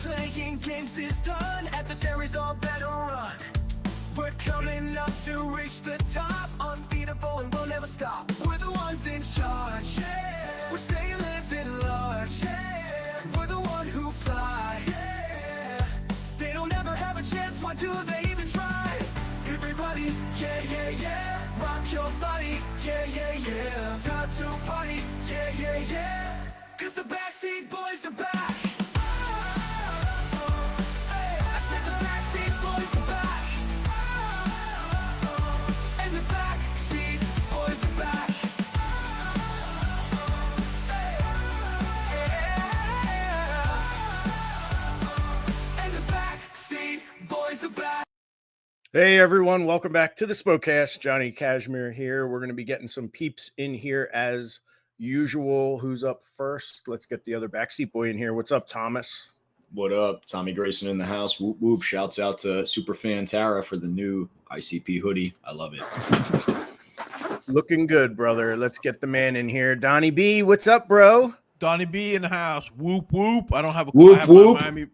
Playing games is done, adversaries all better run. We're coming up to reach the top, unbeatable and we'll never stop. We're the ones in charge, yeah. We're staying living large, yeah. We're the one who fly, yeah. They don't ever have a chance, why do they even try? Everybody, yeah, yeah, yeah. Rock your body, yeah, yeah, yeah. Time to party, yeah, yeah, yeah. Cause the backseat boys are back. Hey everyone, welcome back to the SPOCAST. Johnny Cashmere here. We're going to be getting some peeps in here as usual. Who's up first? Let's get the other backseat boy in here. What's up, Thomas? What up? Tommy Grayson in the house. Whoop whoop. Shouts out to Superfan Harrah for the new ICP hoodie. I love it. Looking good, brother. Let's get the man in here. Donnie B, what's up, bro? Donnie B in the house. Whoop whoop. I don't have a whoop,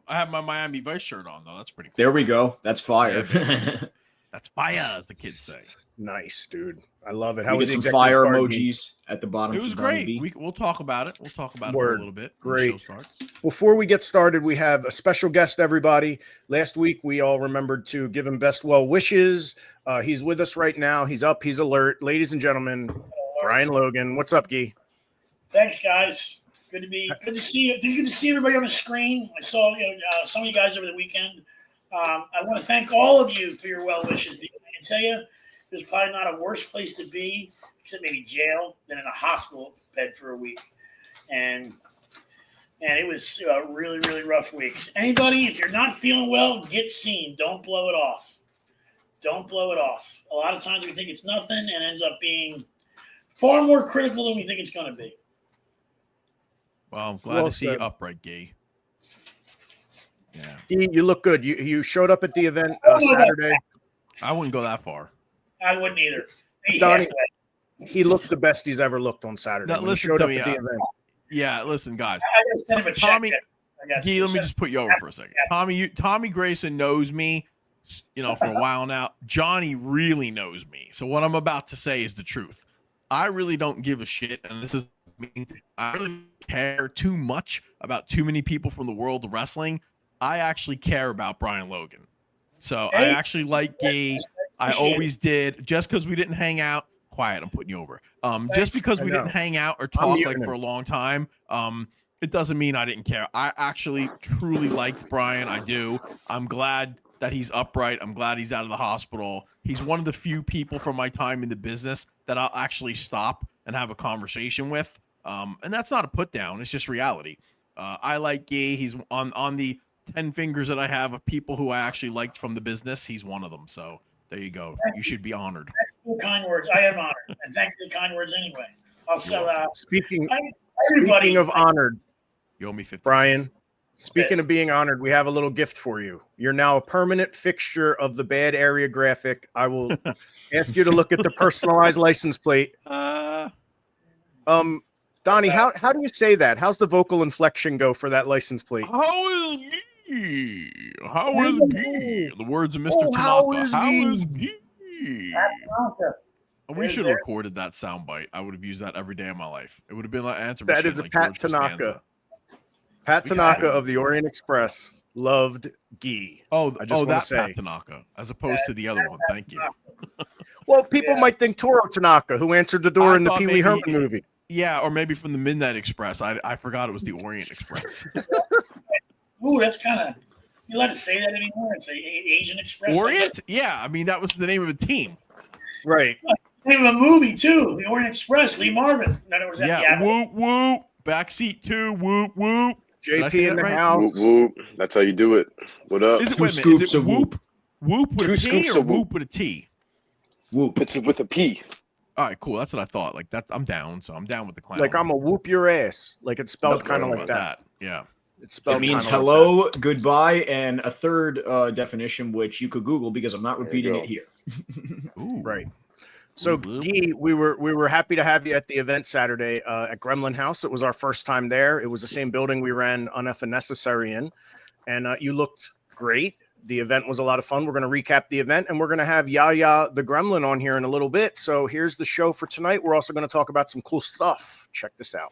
I have my Miami Vice shirt on though. That's pretty cool. There we go. That's fire. Yeah, that's fire, as the kids say. Nice, dude. I love it. How we was get the some fire party? emojis at the bottom? It was great. We'll talk about it. We'll talk about it for a little bit. Great. The show starts. Before we get started, we have a special guest, everybody. Last week, we all remembered to give him best well wishes. He's with us right now. He's up. He's alert. Ladies and gentlemen, Brian Logan. What's up, Guy? Thanks, guys. Good to see you. Good to see everybody on the screen. I saw some of you guys over the weekend. I want to thank all of you for your well wishes, because I can tell you there's probably not a worse place to be, except maybe jail, than in a hospital bed for a week. And it was really, really rough weeks. Anybody, if you're not feeling well, get seen. Don't blow it off. Don't blow it off. A lot of times we think it's nothing and ends up being far more critical than we think it's going to be. Well, I'm glad to see you upright, Gay. Yeah. You look good. You showed up at the event Saturday. I wouldn't go that far. I wouldn't either. Donnie, he looked the best he's ever looked on Saturday. Now, listen to me. Yeah, listen, guys. Tommy, Gee, let me just put you over for a second. Yes. Tommy Grayson knows me, for a while now. Johnny really knows me. So what I'm about to say is the truth. I really don't give a shit, and this is I really don't care too much about too many people from the world of wrestling. I actually care about Brian Logan. So I actually like Gay. I always did. Just because we didn't hang out, quiet, I'm putting you over. Just because we didn't hang out or talk for a long time, it doesn't mean I didn't care. I actually truly liked Brian. I do. I'm glad that he's upright. I'm glad he's out of the hospital. He's one of the few people from my time in the business that I'll actually stop and have a conversation with. And that's not a put down. It's just reality. I like Gay. He's on the 10 fingers that I have of people who I actually liked from the business. He's one of them. So there you go. You should be honored. Thanks for the kind words. I am honored. And thanks for the kind words anyway. I'll sell out. Speaking of honored, you owe me 50. Brian, speaking of being honored, we have a little gift for you. You're now a permanent fixture of the Bad Area graphic. I will ask you to look at the personalized license plate. Donnie, how do you say that? How's the vocal inflection go for that license plate? How is Gee? How is Gee? The words of Mr. Tanaka. How is Gee? We should have recorded that soundbite. I would have used that every day of my life. It would have been like answer machine. That is a like Pat Tanaka. Pat Tanaka of the Orient Express loved Gee. That's Pat Tanaka, as opposed to the other one. Thank you. Well, people might think Toro Tanaka, who answered the door in the Pee Wee Herman movie. Yeah, or maybe from the Midnight Express. I forgot it was the Orient Express. Ooh, that's kind of, you allowed to say that anymore? It's Asian Express. Orient? Yeah, I mean, that was the name of a team. Right. Name of a movie, too. The Orient Express, Lee Marvin. Whoop, whoop. Backseat 2, whoop, whoop. JP in the house. Whoop, whoop. That's how you do it. What up? Is it whoop? Whoop with a P or whoop with a T? Whoop. It's with a P. All right, cool. That's what I thought. Like that, I'm down. So I'm down with the clown. Like I'm a whoop your ass. Like it's spelled kind of like that. Yeah. It means hello, like goodbye, and a third definition, which you could Google because I'm not repeating it here. Ooh. Right. So, Guy, we were happy to have you at the event Saturday at Gremlin House. It was our first time there. It was the same building we ran Enough and Necessary in. and you looked great. The event was a lot of fun. We're going to recap the event, and we're going to have Yaya the Gremlin on here in a little bit. So here's the show for tonight. We're also going to talk about some cool stuff. Check this out.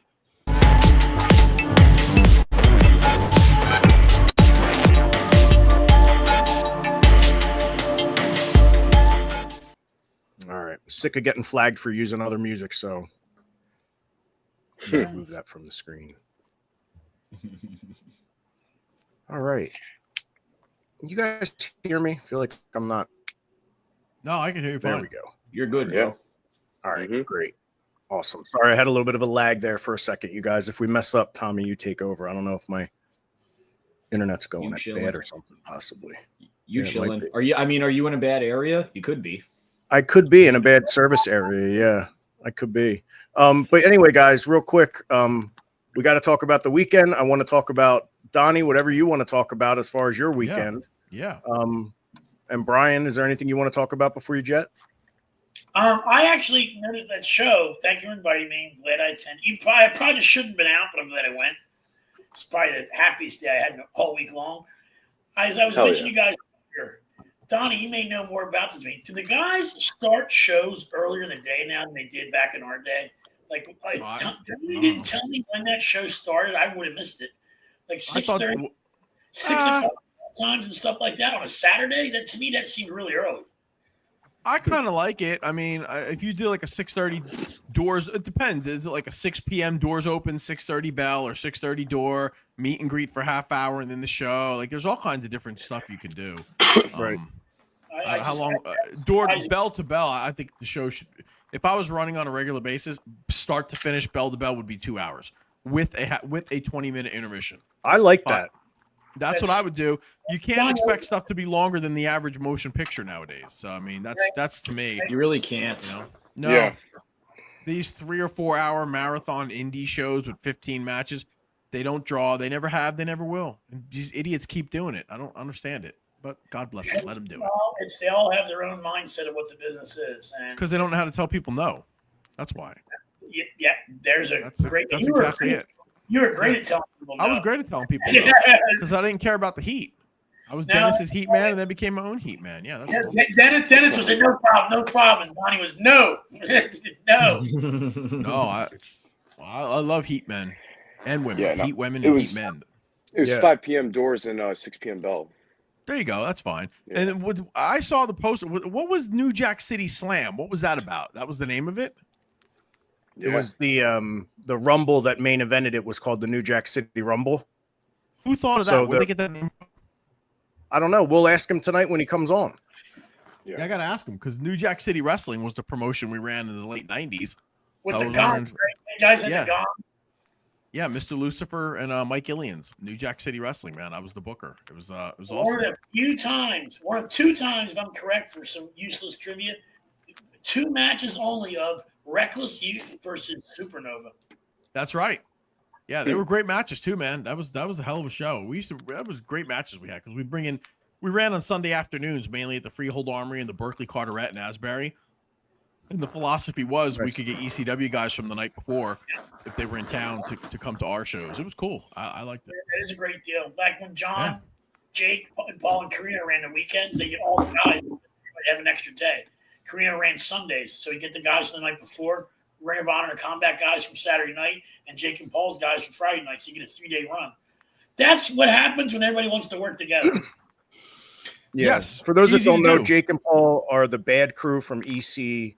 All right. Sick of getting flagged for using other music, so move that from the screen. All right. You guys hear me? I feel like I'm not. No, I can hear you fine. There we go. You're good, bro. Yeah. All right, great. Awesome. Sorry, I had a little bit of a lag there for a second, you guys. If we mess up, Tommy, you take over. I don't know if my internet's going bad or something, possibly. You chilling? Are you in a bad area? You could be. I could be in a bad service area. Yeah, I could be. But anyway, guys, real quick, we got to talk about the weekend. I want to talk about Donnie, whatever you want to talk about as far as your weekend. Yeah. And Brian, is there anything you want to talk about before you jet? I actually noted that show. Thank you for inviting me. I'm glad I attended. I probably shouldn't have been out, but I'm glad I went. It's probably the happiest day I had all week long. As I was mentioning you guys earlier, Donnie, you may know more about this than me. Do the guys start shows earlier in the day now than they did back in our day? You didn't tell me when that show started. I would have missed it. Like 6:30, 6 o'clock times and stuff like that on a Saturday. That to me, that seemed really early. I kind of like it. I mean, if you do like a 6:30 doors, it depends. Is it like a 6 p.m. doors open, 6:30 bell, or 6:30 door, meet and greet for half hour, and then the show? Like, there's all kinds of different stuff you can do. Right. How long? Bell to bell. I think the show should. If I was running on a regular basis, start to finish, bell to bell would be 2 hours with a 20-minute intermission. I like that. That's what I would do. You can't expect stuff to be longer than the average motion picture nowadays. So I mean, that's to me. You really can't. No. Yeah. These 3 or 4 hour marathon indie shows with 15 matches, they don't draw. They never have. They never will. And these idiots keep doing it. I don't understand it. But God bless them. Let them do it. They all have their own mindset of what the business is, and because they don't know how to tell people no. That's why. Yeah, there's great. That's exactly it. You were great at telling people. I was great at telling people no because I didn't care about the heat. I was Dennis's heat man, and then became my own heat man. Yeah, that's cool. Dennis was a no problem. Donnie was no. No, I love heat men and women. Yeah, heat women and heat men. It was 5 p.m. doors and 6 p.m. bell. There you go. That's fine. Yeah. And I saw the poster. What was New Jack City Slam? What was that about? That was the name of it? It was the Rumble that main evented. It was called the New Jack City Rumble. Who thought of that? Where'd they get that name? I don't know. We'll ask him tonight when he comes on. Yeah, I got to ask him because New Jack City Wrestling was the promotion we ran in the late 90s. With the Gong, right? Guys at the Gong. Yeah, Mr. Lucifer and Mike Illians, New Jack City Wrestling, man. I was the booker. It was awesome. One of 2 times, if I'm correct, for some useless trivia, 2 matches only of Reckless Youth versus Supernova. That's right. Yeah, they were great matches too, man. That was a hell of a show. That was great matches we had because we ran on Sunday afternoons mainly at the Freehold Armory and the Berkeley Carteret in Asbury. And the philosophy was we could get ECW guys from the night before if they were in town to come to our shows. It was cool. I liked it. It is a great deal. Like when John, Jake, and Paul and Karina ran the weekends, they get all the guys. They have an extra day. Karina ran Sundays, so you get the guys the night before, Ring of Honor and Combat guys from Saturday night, and Jake and Paul's guys from Friday night, so you get a 3-day run. That's what happens when everybody wants to work together. Yes. For those that don't know, Jake and Paul are the bad crew from ECW.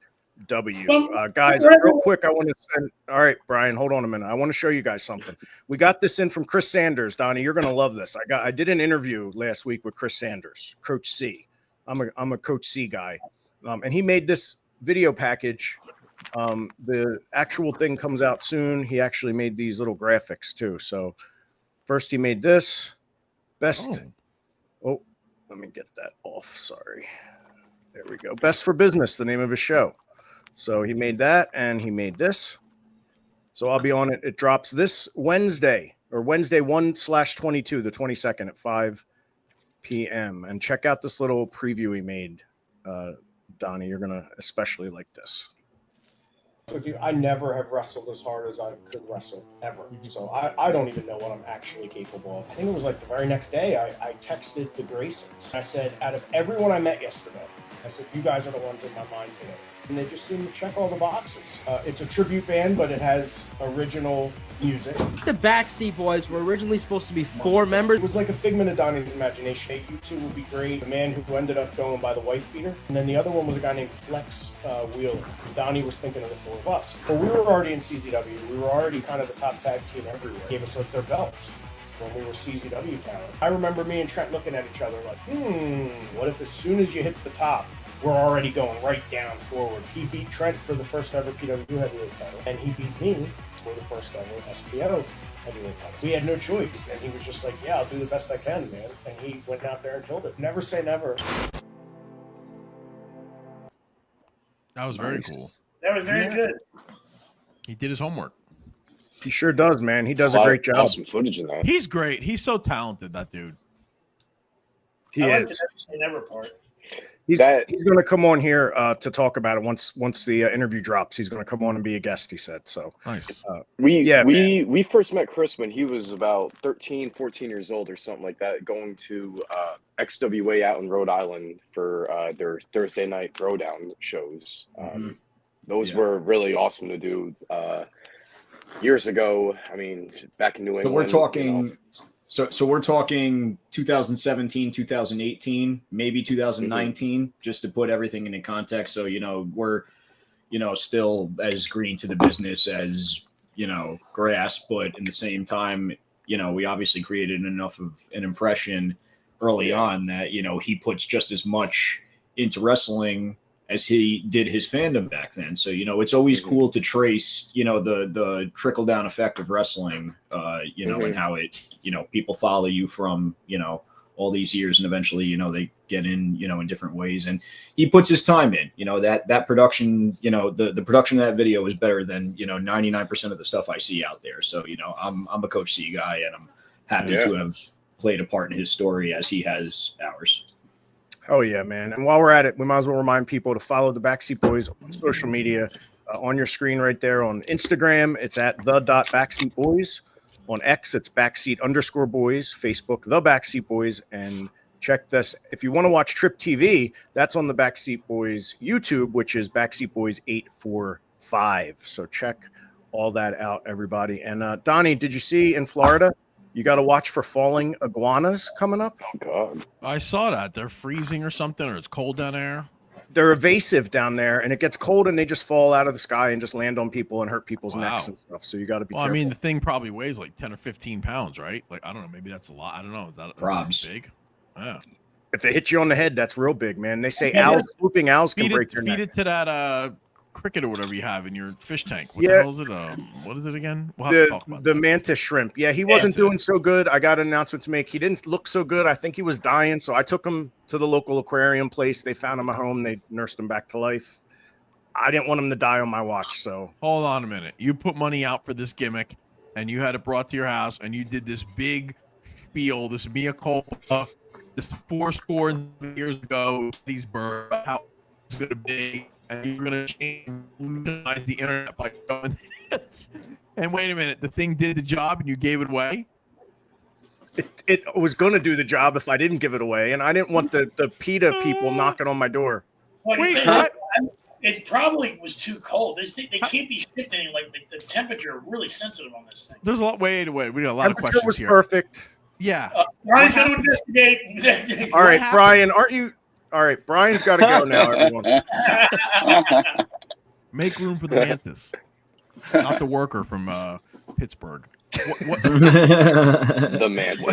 Guys, real quick, I want to send. All right, Brian, hold on a minute. I want to show you guys something. We got this in from Chris Sanders. Donnie, you're going to love this. I did an interview last week with Chris Sanders, Coach C. I'm a Coach C guy, and he made this video package. The actual thing comes out soon. He actually made these little graphics too. So first, he made this best. Oh, let me get that off. Sorry. There we go. Best for Business, the name of his show. So he made that, and he made this. So I'll be on it. It drops this Wednesday, or Wednesday 1/22, the 22nd at 5 p.m. And check out this little preview he made. Donnie, you're going to especially like this. With you, I never have wrestled as hard as I could wrestle ever. So I don't even know what I'm actually capable of. I think it was like the very next day I texted the Graysons. I said, out of everyone I met yesterday, I said, you guys are the ones in my mind today. And they just seem to check all the boxes. It's a tribute band, but it has original music. The Backseat Boys were originally supposed to be 4 members. It was like a figment of Donnie's imagination. Hey, you two would be great. The man who ended up going by the wife beater. And then the other one was a guy named Flex Wheeler. Donnie was thinking of the 4 of us. But we were already in CZW. We were already kind of the top tag team everywhere. Gave us like their belts when we were CZW talent. I remember me and Trent looking at each other like, what if as soon as you hit the top, we're already going right down forward. He beat Trent for the first ever PW heavyweight title, and he beat me for the first ever SPO heavyweight title. We had no choice, and he was just like, yeah, I'll do the best I can, man. And he went out there and killed it. Never say never. That was very cool. That was very good. He did his homework. He sure does, man. He does a great job. Awesome footage in that. He's great. He's so talented, that dude. He I like is. the never say never part. He's going to come on here to talk about it once the interview drops. He's going to come on and be a guest, he said. So nice. We first met Chris when he was about 13, 14 years old or something like that, going to XWA out in Rhode Island for their Thursday night Throwdown shows. Those were really awesome to do years ago. I mean, back in New England. So we're talking. So we're talking 2017, 2018, maybe 2019, just to put everything into context. So, we're, still as green to the business as, grass, but in the same time, we obviously created enough of an impression early on that, he puts just as much into wrestling as he did his fandom back then. So, it's always cool to trace, the trickle down effect of wrestling, and how it, people follow you from, all these years, and eventually, they get in, in different ways. And he puts his time in, that production, the production of that video is better than, 99% of the stuff I see out there. So, I'm a Coach C guy, and I'm happy to have played a part in his story as he has ours. Oh, yeah, man. And while we're at it, we might as well remind people to follow the Backseat Boys on social media. On your screen right there on Instagram, it's at the.backseatboys. On X, it's backseat_boys. Facebook, the Backseat Boys. And check this. If you want to watch Trip TV, that's on the Backseat Boys YouTube, which is Backseat Boys 845. So check all that out, everybody. And Donnie, did you see in Florida? You got to watch for falling iguanas coming up. Oh, God. I saw that. They're freezing or something, or it's cold down there. They're evasive down there, and it gets cold, and they just fall out of the sky and just land on people and hurt people's necks and stuff. So you got to be careful. I mean, the thing probably weighs like 10 or 15 pounds, right? Like, I don't know. Maybe that's a lot. I don't know. Is that big? Yeah. If it hits you on the head, that's real big, man. They say swooping owls can break your neck. Feed it to that cricket or whatever you have in your fish tank. What the hell is it? What is it again? We'll have to talk about the mantis shrimp. Yeah, he wasn't doing so good. I got an announcement to make. He didn't look so good. I think he was dying, so I took him to the local aquarium place. They found him at home. They nursed him back to life. I didn't want him to die on my watch, so. Hold on a minute. You put money out for this gimmick, and you had it brought to your house, and you did this big spiel, this mea culpa, this 4 years ago, these birds, how it's going to be, and you're going to change the internet by doing this. And wait a minute, the thing did the job, and you gave it away? It was going to do the job if I didn't give it away, and I didn't want the PETA people knocking on my door. Well, wait, what? It probably was too cold. They can't be shipped any, like the temperature really sensitive on this thing. There's a lot. Wait. We got a lot of questions was here. Perfect. Yeah. Brian's going to investigate. All right, Brian, aren't you? All right, Brian's got to go now, everyone. Make room for the mantis, not the worker from Pittsburgh. What? The mantis.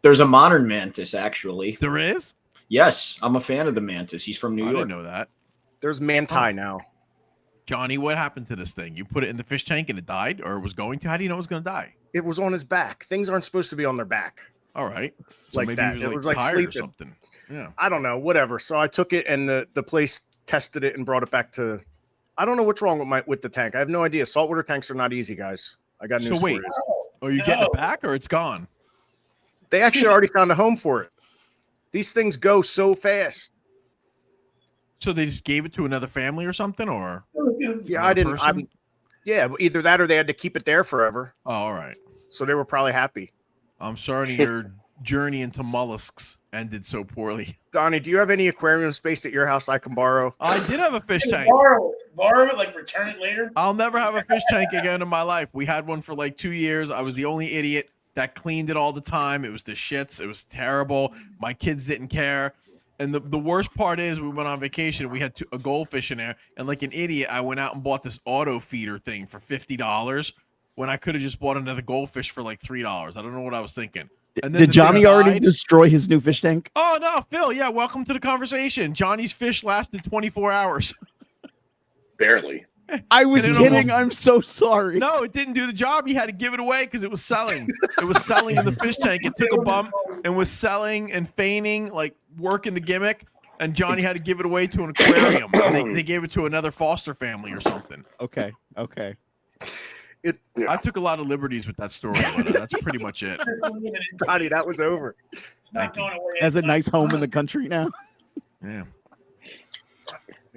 There's a modern mantis, actually. There is? Yes, I'm a fan of the mantis. He's from New York. I didn't know that. There's manti now. Johnny, what happened to this thing? You put it in the fish tank and it died, or it was going to? How do you know it was going to die? It was on his back. Things aren't supposed to be on their back. All right. So like maybe that. It was like sleeping or something. Yeah. I don't know. Whatever. So I took it, and the place tested it and brought it back to. I don't know what's wrong with the tank. I have no idea. Saltwater tanks are not easy, guys. I got news so wait, for you. Are you getting it back, or it's gone? They actually already found a home for it. These things go so fast. So they just gave it to another family or something, or Yeah, I didn't. Yeah, either that or they had to keep it there forever. Oh, all right. So they were probably happy. I'm sorry your journey into mollusks ended so poorly. Donnie, do you have any aquarium space at your house I can borrow? I did have a fish tank. Borrow it, like return it later. I'll never have a fish tank again in my life. We had one for like 2 years. I was the only idiot that cleaned it all the time. It was the shits. It was terrible. My kids didn't care. And the worst part is we went on vacation. We had a goldfish in there. And like an idiot, I went out and bought this auto feeder thing for $50 when I could have just bought another goldfish for like $3. I don't know what I was thinking. And then did Johnny already destroy his new fish tank? Oh, no, Phil. Yeah, welcome to the conversation. Johnny's fish lasted 24 hours. Barely. I was kidding. I'm so sorry. No, it didn't do the job. He had to give it away because it was selling. It was selling in the fish tank. It took a bump and was selling and feigning, like working the gimmick. And Johnny had to give it away to an aquarium. They gave it to another foster family or something. Okay. I took a lot of liberties with that story, but that's pretty much it. Donnie, that was over. It's not going away. Has a nice home in the country now. Yeah.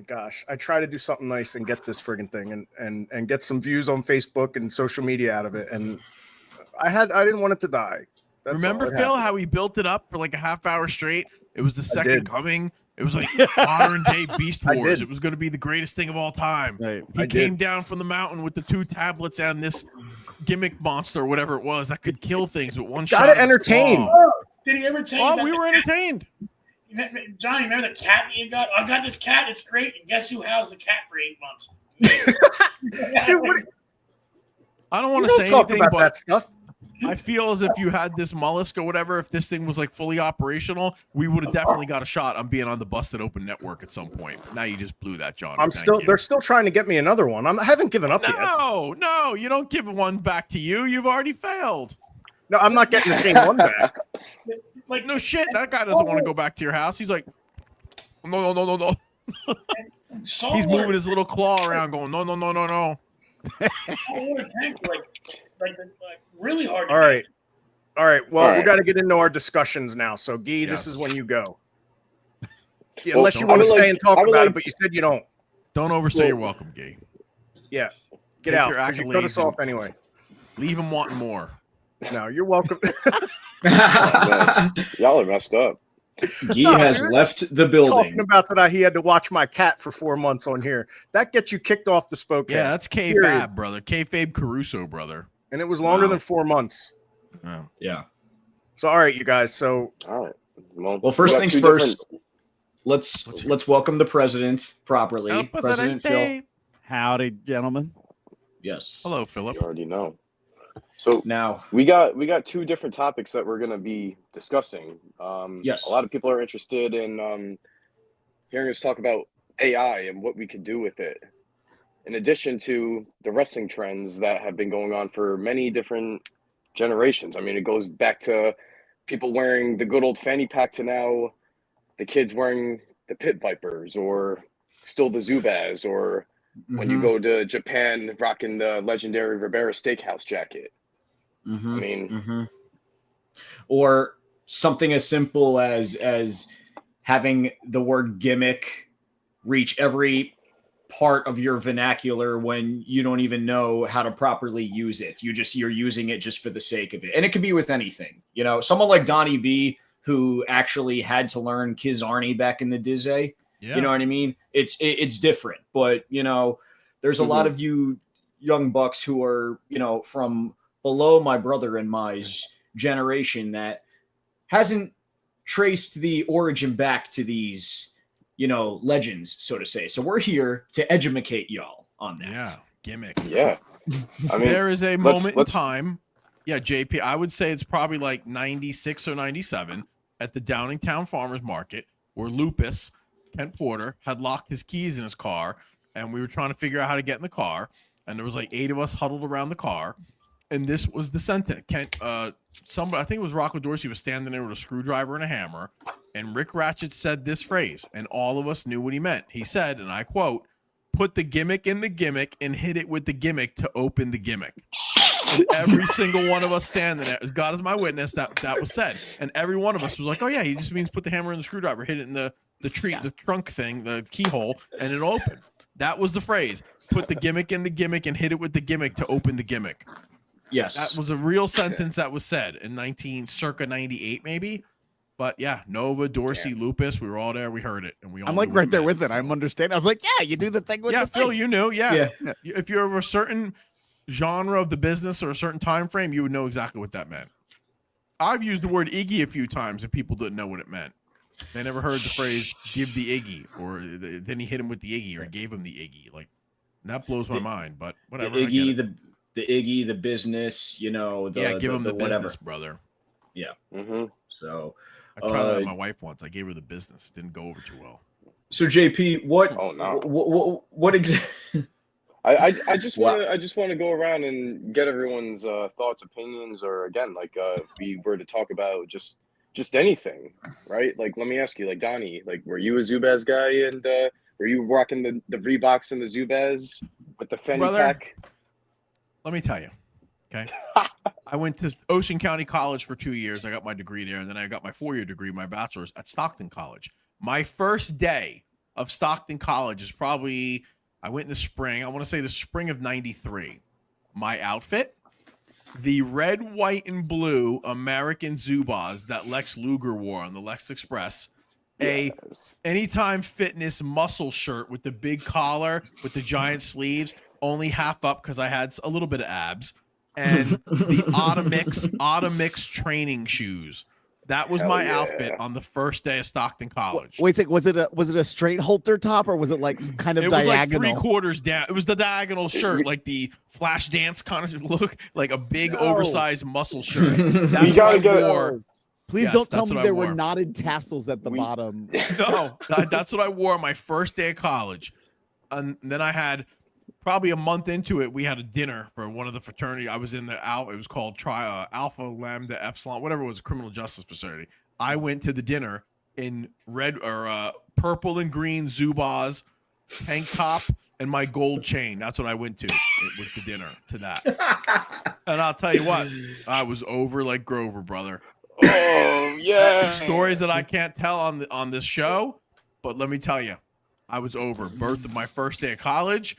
Gosh, I try to do something nice and get this friggin' thing and get some views on Facebook and social media out of it. And I didn't want it to die. That's Remember, all that Phil, happened. how we built it up for like a half hour straight? It was the second coming. It was like modern day Beast Wars. It was going to be the greatest thing of all time. Right. He came down from the mountain with the 2 tablets and this gimmick monster or whatever it was that could kill things with one shot. Gotta entertain. Did he entertain? Oh, we were entertained. Johnny, remember the cat that you got? I got this cat. It's great. And guess who housed the cat for 8 months? Dude, I don't want to say anything, but that stuff. I feel as if you had this mollusk or whatever, if this thing was like fully operational, we would have definitely got a shot on being on the Busted Open network at some point. Now you just blew that, John. They're still trying to get me another one. I haven't given up yet. No, you don't give one back to you. You've already failed. No, I'm not getting the same one back. Like, no shit, that guy doesn't want to go back to your house. He's like, no. He's moving his little claw around going, no. like really hard. All right. Well, we got to get into our discussions now. So, Guy, this is when you go. Yeah, unless you want to stay and talk about it, but you said you don't. Don't overstay your welcome, Guy. Yeah. Get out. Because you cut us off anyway. Leave him wanting more. No, you're welcome. Y'all are messed up. Guy has left the building. Talking about that, he had to watch my cat for 4 months on here. That gets you kicked off the SPOCAST. Yeah, that's K-Fab, brother. K-Fab Caruso, brother. And it was longer than 4 months. Oh. Yeah. So, all right, you guys. So, all right. Well, first things first. Let's welcome the president properly. President Phil. Howdy, gentlemen. Yes. Hello, Philip. You already know. So now we got 2 different topics that we're going to be discussing. Yes. A lot of people are interested in hearing us talk about AI and what we could do with it. In addition to the wrestling trends that have been going on for many different generations. I mean, it goes back to people wearing the good old fanny pack to now the kids wearing the Pit Vipers or still the Zubaz, or when you go to Japan rocking the legendary Ribera Steakhouse jacket. I mean, or something as simple as having the word gimmick reach every part of your vernacular when you don't even know how to properly use it. You're using it just for the sake of it. And it could be with anything. You know, someone like Donnie B, who actually had to learn Kiz Arnie back in the Dizzy. Yeah. You know what I mean? It's different. But, you know, there's a lot of you young bucks who are, you know, from below my brother and my generation that hasn't traced the origin back to these, you know, legends, so to say. So we're here to educate y'all on that. Yeah, gimmick. Yeah. I mean, there is a moment in time. Yeah, JP, I would say it's probably like 96 or 97 at the Downingtown Farmers Market where Lupus, Kent Porter, had locked his keys in his car, and we were trying to figure out how to get in the car, and there was like 8 of us huddled around the car, and this was the sentence. Somebody, I think it was Rocco Dorsey, was standing there with a screwdriver and a hammer, and Rick Ratchet said this phrase, and all of us knew what he meant. He said, and I quote, "Put the gimmick in the gimmick and hit it with the gimmick to open the gimmick." And every single one of us standing there, as God is my witness, that was said. And every one of us was like, "Oh yeah, he just means put the hammer in the screwdriver, hit it in the the trunk thing, the keyhole, and it opened. That was the phrase. Put the gimmick in the gimmick and hit it with the gimmick to open the gimmick. Yes. That was a real sentence that was said in circa 98, maybe. But yeah, Nova, Dorsey, Lupus, we were all there. We heard it, and we all. I'm like knew what right it there meant, with it. I'm understanding. I was like, yeah, you do the thing with yeah, the Phil, thing. you knew, yeah. Yeah. If you're of a certain genre of the business or a certain time frame, you would know exactly what that meant. I've used the word Iggy a few times, and people didn't know what it meant. They never heard the phrase "give the Iggy," or then he hit him with the Iggy, or gave him the Iggy. Like that blows my mind. But whatever. The Iggy, the Iggy, the business, you know. Give him the whatever. business, brother. Yeah. Mm-hmm. So I tried that with my wife once. I gave her the business. It didn't go over too well. So JP, what? Oh no. What exactly? I just want to go around and get everyone's thoughts, opinions, or again, like if we were to talk about just anything, right? Like, let me ask you, like Donnie, like, were you a Zubaz guy, and were you rocking the Reeboks and the Zubaz with the fanny pack? Let me tell you, okay. I went to Ocean County College for 2 years. I got my degree there, and then I got my 4-year degree, my bachelor's at Stockton College. My first day of Stockton College is probably, I went in the spring. I want to say the spring of '93. My outfit, the red, white, and blue American Zubaz that Lex Luger wore on the Lex Express. A Anytime Fitness muscle shirt with the big collar with the giant sleeves, only half up because I had a little bit of abs, and the Automix training shoes. That was my outfit on the first day of Stockton College. Wait a second, was it a straight halter top, or was it like kind of diagonal? It was like 3/4 down. It was the diagonal shirt, like the flash dance kind of look, like a big oversized muscle shirt. That's you gotta what I wore. Please don't tell me there were knotted tassels at the bottom. No, that's what I wore on my first day of college. And then I had, probably a month into it, we had a dinner for one of the fraternity. I was in the it was called Alpha Lambda Epsilon, whatever it was, a criminal justice fraternity. I went to the dinner in red or purple and green Zubaz tank top and my gold chain. That's what I went to with the dinner to that. And I'll tell you what, I was over like Grover, brother. Oh yeah. Stories that I can't tell on this show, but let me tell you, I was over. Birth of my first day of college.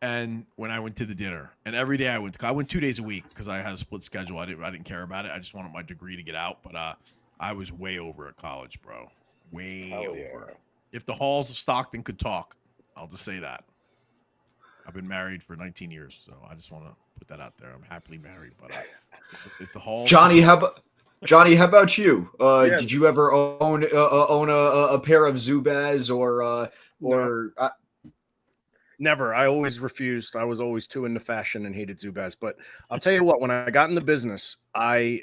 And when I went to the dinner, and every day I went 2 days a week because I had a split schedule. I didn't care about it. I just wanted my degree to get out. But I was way over at college, bro. Way over. Yeah. If the halls of Stockton could talk, I'll just say that. I've been married for 19 years, so I just want to put that out there. I'm happily married, but if the halls. Johnny, how about you? Did you ever own a pair of Zubaz or? Never. I always refused. I was always too into fashion and hated Zubaz. But I'll tell you what, when I got in the business, I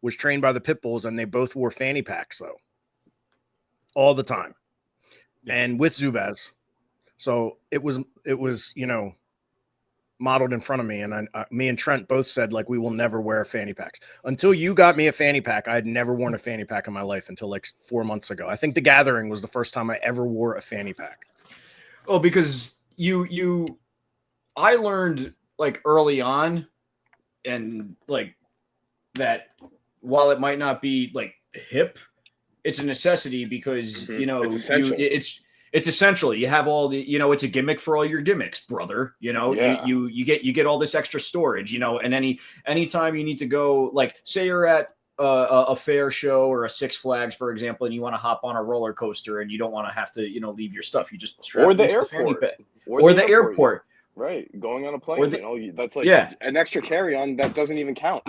was trained by the Pitbulls, and they both wore fanny packs, though. All the time. And with Zubaz. So it was, modeled in front of me. And me and Trent both said, like, we will never wear fanny packs. Until you got me a fanny pack, I had never worn a fanny pack in my life until like 4 months ago. I think the Gathering was the first time I ever wore a fanny pack. Oh, because I learned like early on, and like that while it might not be like hip, it's a necessity because it's essential. It's essential. You have all the it's a gimmick for all your gimmicks, brother. You get all this extra storage. And anytime you need to go, like say you're at a fair show or a Six Flags, for example, and you want to hop on a roller coaster and you don't want to have to, leave your stuff. You just strap or it the to airport, or the airport. Right, going on a plane. That's like an extra carry-on that doesn't even count.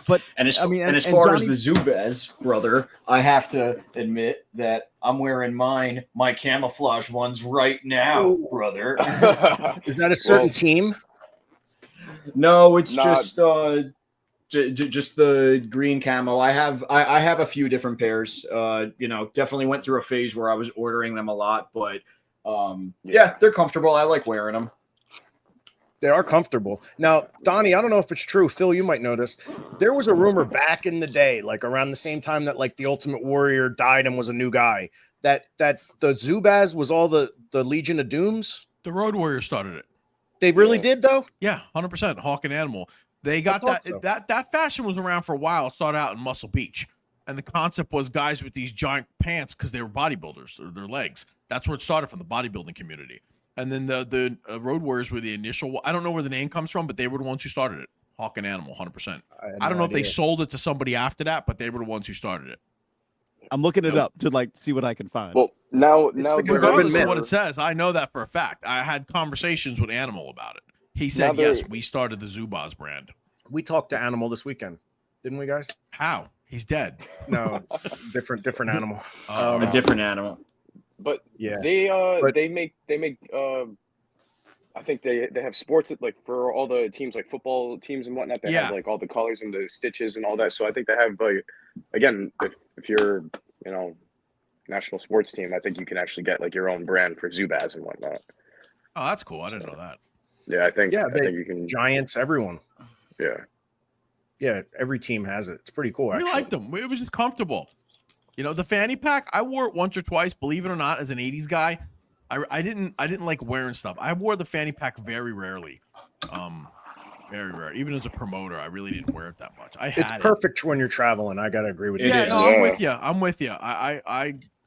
But as far as the Zubaz, brother, I have to admit that I'm wearing my camouflage ones right now, brother. Is that a certain team? No, it's just the green camo. I have a few different pairs. Definitely went through a phase where I was ordering them a lot, but they're comfortable. I like wearing them. They are comfortable. Now, Donnie, I don't know if it's true. Phil, you might know this. There was a rumor back in the day, like around the same time that like the Ultimate Warrior died and was a new guy, that the Zubaz was all the Legion of Dooms. The Road Warrior started it. They really did, though? Yeah, 100%. Hawk and Animal. They got that. So. That fashion was around for a while. It started out in Muscle Beach. And the concept was guys with these giant pants because they were bodybuilders, or their legs. That's where it started from, the bodybuilding community. And then the Road Warriors were the initial. I don't know where the name comes from, but they were the ones who started it. Hawk and Animal, 100%. I don't know if they sold it to somebody after that, but they were the ones who started it. I'm looking it up to like see what I can find. Well, now regardless of what it says, I know that for a fact. I had conversations with Animal about it. He said, yes, we started the Zubaz brand. We talked to Animal this weekend, didn't we, guys? How? He's dead. No, different animal. A different animal. But yeah, they make I think they have sports like for all the teams, like football teams and whatnot. They have like all the colors and the stitches and all that. So I think they have like, again, if you're national sports team, I think you can actually get like your own brand for Zubaz and whatnot. Oh, that's cool. I didn't know that. Yeah, I think you can. Giants, everyone. Yeah, every team has it. It's pretty cool. Actually, we liked them. It was just comfortable. The fanny pack, I wore it once or twice. Believe it or not, as an '80s guy, I didn't like wearing stuff. I wore the fanny pack very rarely. Very rare. Even as a promoter, I really didn't wear it that much. It's perfect when you're traveling. I gotta agree with you. Yeah, no, I'm with you. I'm with you.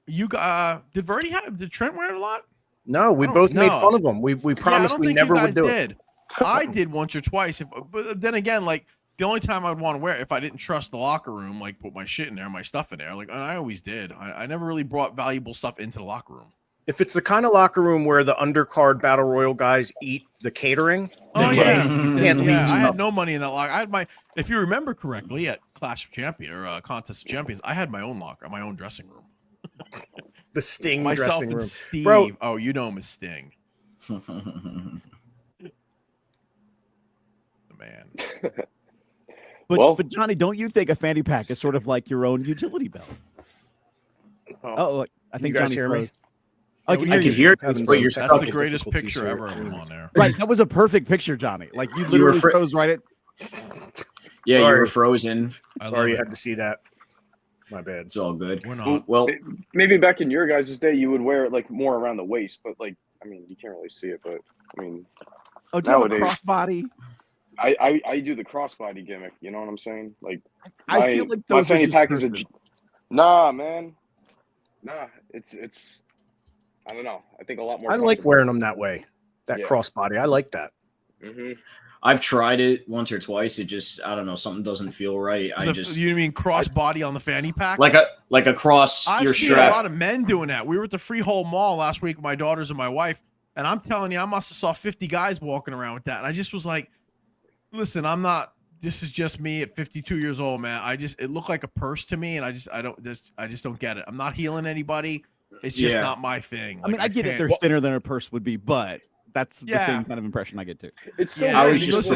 Did Trent wear it a lot? No, we both made fun of him. We promised we never would do it. I did once or twice. But then again, like the only time I'd want to wear it if I didn't trust the locker room, like put my shit in there, my stuff in there. Like, and I always did. I never really brought valuable stuff into the locker room. If it's the kind of locker room where the undercard battle royal guys eat the catering, I had no money in that locker. I had if you remember correctly, at Clash of Champions or Contest of Champions, I had my own locker, my own dressing room. The Sting Myself dressing and room. Steve. Bro. Oh, you know him as Sting. Man. But Johnny, don't you think a fanny pack is sort of like your own utility belt? I think you guys Johnny hear froze. me? I can hear you. That's the greatest picture ever of him on there. Right, that was a perfect picture, Johnny. Like you literally froze right at. Yeah, Sorry. you were frozen. Sorry you had to see that. My bad. It's all good. We're not. Well, maybe back in your guys' day, you would wear it like more around the waist, but like, I mean, you can't really see it, but I mean, do you have a crossbody? I do the crossbody gimmick. You know what I'm saying? Like, I feel like my fanny pack is nah, man. Nah, it's. I don't know. I think a lot more. I like wearing them that way. That crossbody. I like that. Mm-hmm. I've tried it once or twice. It just, I don't know, something doesn't feel right. You mean crossbody on the fanny pack? Like a cross your strap. I've seen a lot of men doing that. We were at the Freehold Mall last week with my daughters and my wife, and I'm telling you, I must have saw 50 guys walking around with that. And I just was like, listen, this is just me at 52 years old, man. It looked like a purse to me, and I just don't get it. I'm not healing anybody. It's just not my thing. I mean, I get it. They're thinner than a purse would be, but that's the same kind of impression I get too. It's so I was just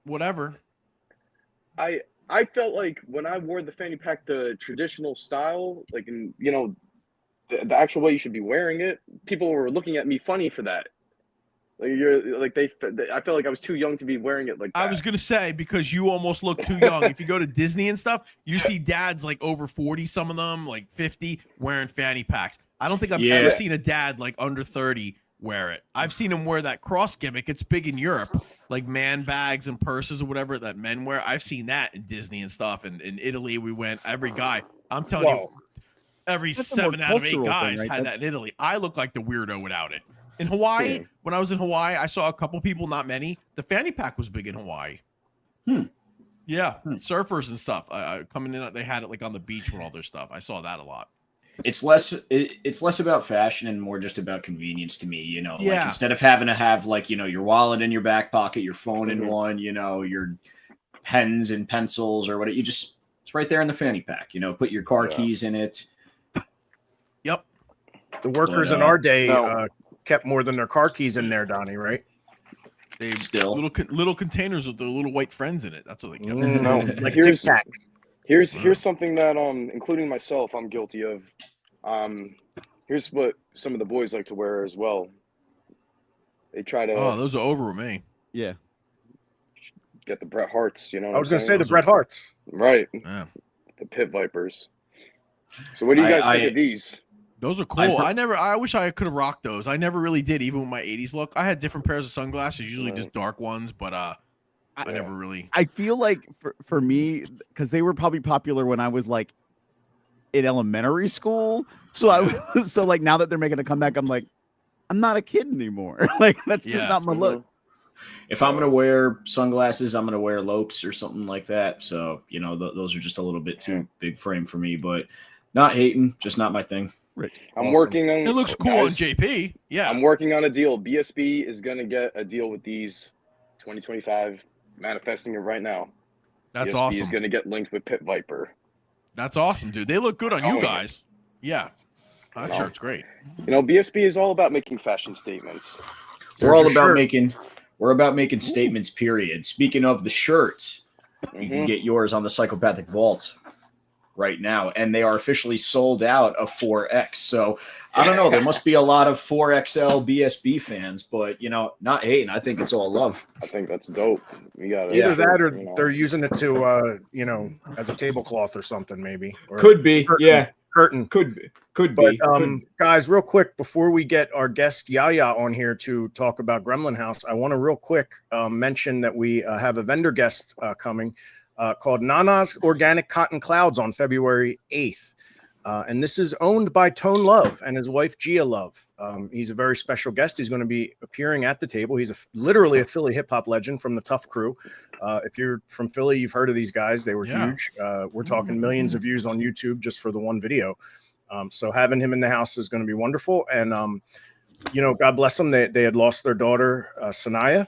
whatever. I felt like when I wore the fanny pack the traditional style, like in the actual way you should be wearing it, people were looking at me funny for that. Like I felt like I was too young to be wearing it like that. I was gonna say, because you almost look too young. If you go to Disney and stuff, you see dads like over 40, some of them like 50, wearing fanny packs. I don't think I've ever seen a dad like under 30 wear it. I've seen him wear that cross gimmick. It's big in Europe, like man bags and purses or whatever that men wear. I've seen that in Disney and stuff. And in Italy, we went, every guy, I'm telling you, every 7 out of 8 guys had that in Italy. I look like the weirdo without it. In Hawaii, when I was in Hawaii, I saw a couple people, not many. The fanny pack was big in Hawaii. Yeah, surfers and stuff coming in. They had it like on the beach with all their stuff. I saw that a lot. It's less about fashion and more just about convenience to me. Like instead of having to have like your wallet in your back pocket, your phone in one, your pens and pencils or whatever. It's right there in the fanny pack. Put your car keys in it. Yep. The workers in our day kept more than their car keys in there, Donnie, right? They still little containers with the little white friends in it. That's what they kept. No, like here's something that including myself, I'm guilty of. Here's what some of the boys like to wear as well. They try to. Oh, those are over with me. Yeah. Get the Bret Harts, I was going to say the Bret Harts. Right. Yeah. The Pit Vipers. So what do you guys think of these? Those are cool. I wish I could have rocked those. I never really did, even with my 80s look. I had different pairs of sunglasses, usually just dark ones, but I never really. I feel like for me, because they were probably popular when I was like in elementary school. So so like now that they're making a comeback, I'm like, I'm not a kid anymore. Like that's just not my look. If I'm gonna wear sunglasses, I'm gonna wear Lokes or something like that. So those are just a little bit too big frame for me. But not hating, just not my thing. Right. I'm working on. It looks cool on JP. Yeah, I'm working on a deal. BSB is gonna get a deal with these 2025. Manifesting it right now. That's BSB awesome. Is gonna get linked with Pit Viper. That's awesome, dude. They look good on you guys. Yeah, that shirt's great. BSB is all about making fashion statements. We're all about making statements. Period. Speaking of the shirts, you can get yours on the Psychopathic Vault right now, and they are officially sold out of 4X. So I don't know. There must be a lot of 4XL BSB fans, but not hating. I think it's all love. I think that's dope. We got either that or they're using it to as a tablecloth or something, maybe. Or could be, curtain. Could be. Guys, real quick before we get our guest Yaya on here to talk about Gremlin House, I want to real quick mention that we have a vendor guest coming. Called Nana's Organic Cotton Clouds on February 8th. And this is owned by Tone Love and his wife, Gia Love. He's a very special guest. He's going to be appearing at the table. He's literally a Philly hip-hop legend from the Tough Crew. If you're from Philly, you've heard of these guys. They were huge. We're talking millions of views on YouTube just for the one video. So having him in the house is going to be wonderful. And, God bless them. They had lost their daughter, Sanaya.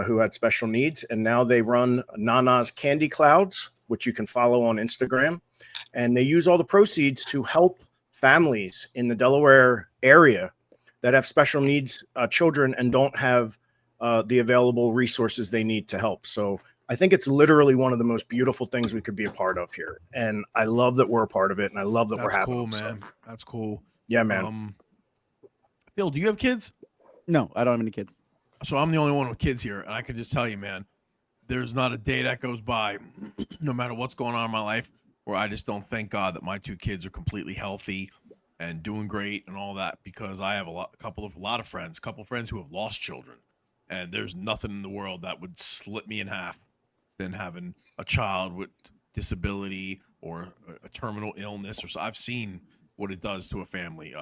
Who had special needs, and now they run Nana's Candy Clouds, which you can follow on Instagram, and they use all the proceeds to help families in the Delaware area that have special needs children and don't have the available resources they need to help. So I think it's literally one of the most beautiful things we could be a part of here, and I love that we're a part of it, and I love that we're having cool, them, man. So. That's cool. Yeah, man. Phil, do you have kids? No, I don't have any kids. So I'm the only one with kids here, and I can just tell you, man, there's not a day that goes by, no matter what's going on in my life, where I just don't thank God that my two kids are completely healthy and doing great and all that, because I have a lot of friends who have lost children, and there's nothing in the world that would split me in half than having a child with disability or a terminal illness. I've seen what it does to a family.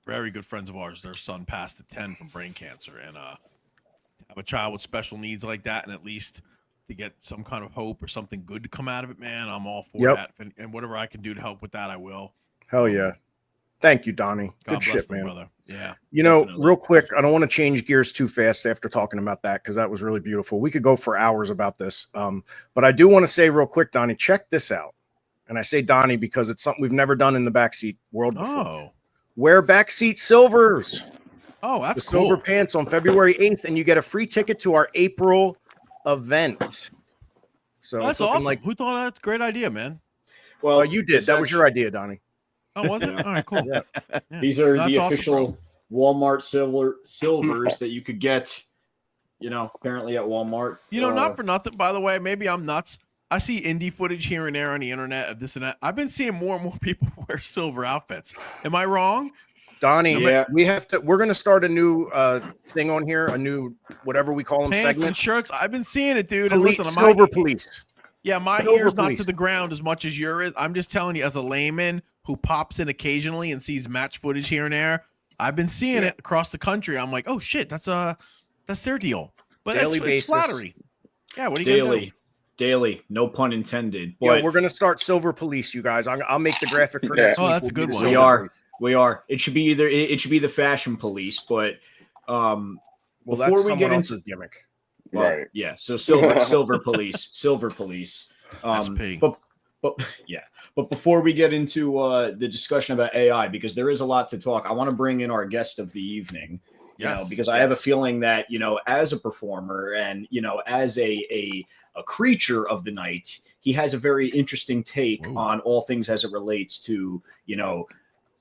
Very good friends of ours, their son passed at 10 from brain cancer, and have a child with special needs like that, and at least to get some kind of hope or something good to come out of it, man, I'm all for that. And whatever I can do to help with that, I will. Hell yeah. Thank you, Donnie. God good shit, man. Brother. Yeah. Definitely. Real quick, I don't want to change gears too fast after talking about that, because that was really beautiful. We could go for hours about this. But I do want to say real quick, Donnie, check this out. And I say Donnie because it's something we've never done in the backseat world before. Oh. Wear backseat silvers. Oh, that's cool. Silver pants on February 8th, and you get a free ticket to our April event. So that's awesome. Who thought that's a great idea, man? Well, you did. That was your idea, Donnie. Oh, was it? All right, cool. Yeah. These are the official Walmart silvers that you could get, apparently at Walmart. Not for nothing, by the way. Maybe I'm nuts. I see indie footage here and there on the internet of this and that. I've been seeing more and more people wear silver outfits. Am I wrong? Donnie, we're going to start a new thing on here, a new, whatever we call them, pants segment. And shirts. I've been seeing it, dude. Police, and listen, silver police. Yeah, my ear's not to the ground as much as yours is. I'm just telling you, as a layman who pops in occasionally and sees match footage here and there, I've been seeing it across the country. I'm like, oh shit, that's their deal. But it's flattery. Yeah, what are you gonna do? Daily, no pun intended. But we're gonna start silver police, you guys. I'll make the graphic for next week. Oh, that's a good one. We are. It should be the fashion police, but before we get into gimmick. Well, right. Yeah. So silver police. But before we get into the discussion about AI, because there is a lot to talk, I want to bring in our guest of the evening. Because I have a feeling that, as a performer and, as a creature of the night, he has a very interesting take on all things as it relates to,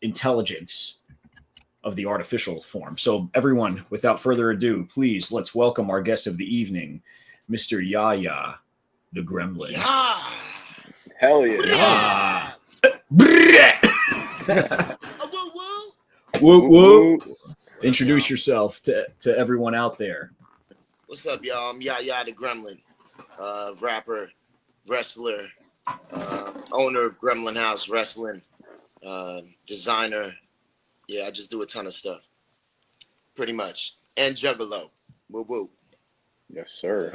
intelligence of the artificial form. So everyone, without further ado, please, let's welcome our guest of the evening, Mr. Yaya, the Gremlin. Yeah. Hell yeah. Woo woo. Introduce yourself to everyone out there. What's up, y'all? I'm Yaya the Gremlin, rapper, wrestler, owner of Gremlin House Wrestling, designer. Yeah, I just do a ton of stuff, pretty much, and juggalo. Woo woo. Yes, sir.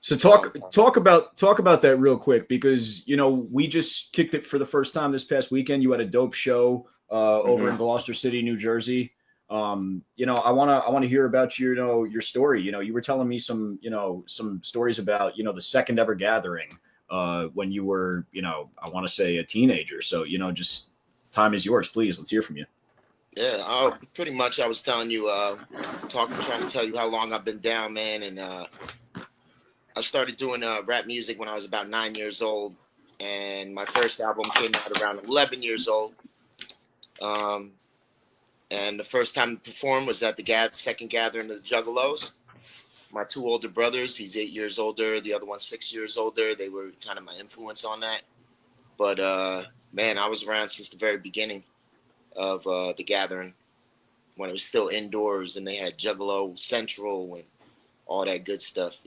So talk about that real quick, because we just kicked it for the first time this past weekend. You had a dope show over in Gloucester City, New Jersey. I want to hear about your story. You were telling me some stories about the second ever gathering when you were I want to say a teenager. So just time is yours, please. Let's hear from you. Yeah, pretty much. I was telling you, trying to tell you how long I've been down, man, and I started doing rap music when I was about 9 years old, and my first album came out around 11 years old. And the first time to perform was at the second gathering of the Juggalos. My two older brothers, he's 8 years older, the other one's 6 years older. They were kind of my influence on that. But man, I was around since the very beginning of the gathering, when it was still indoors and they had Juggalo Central and all that good stuff.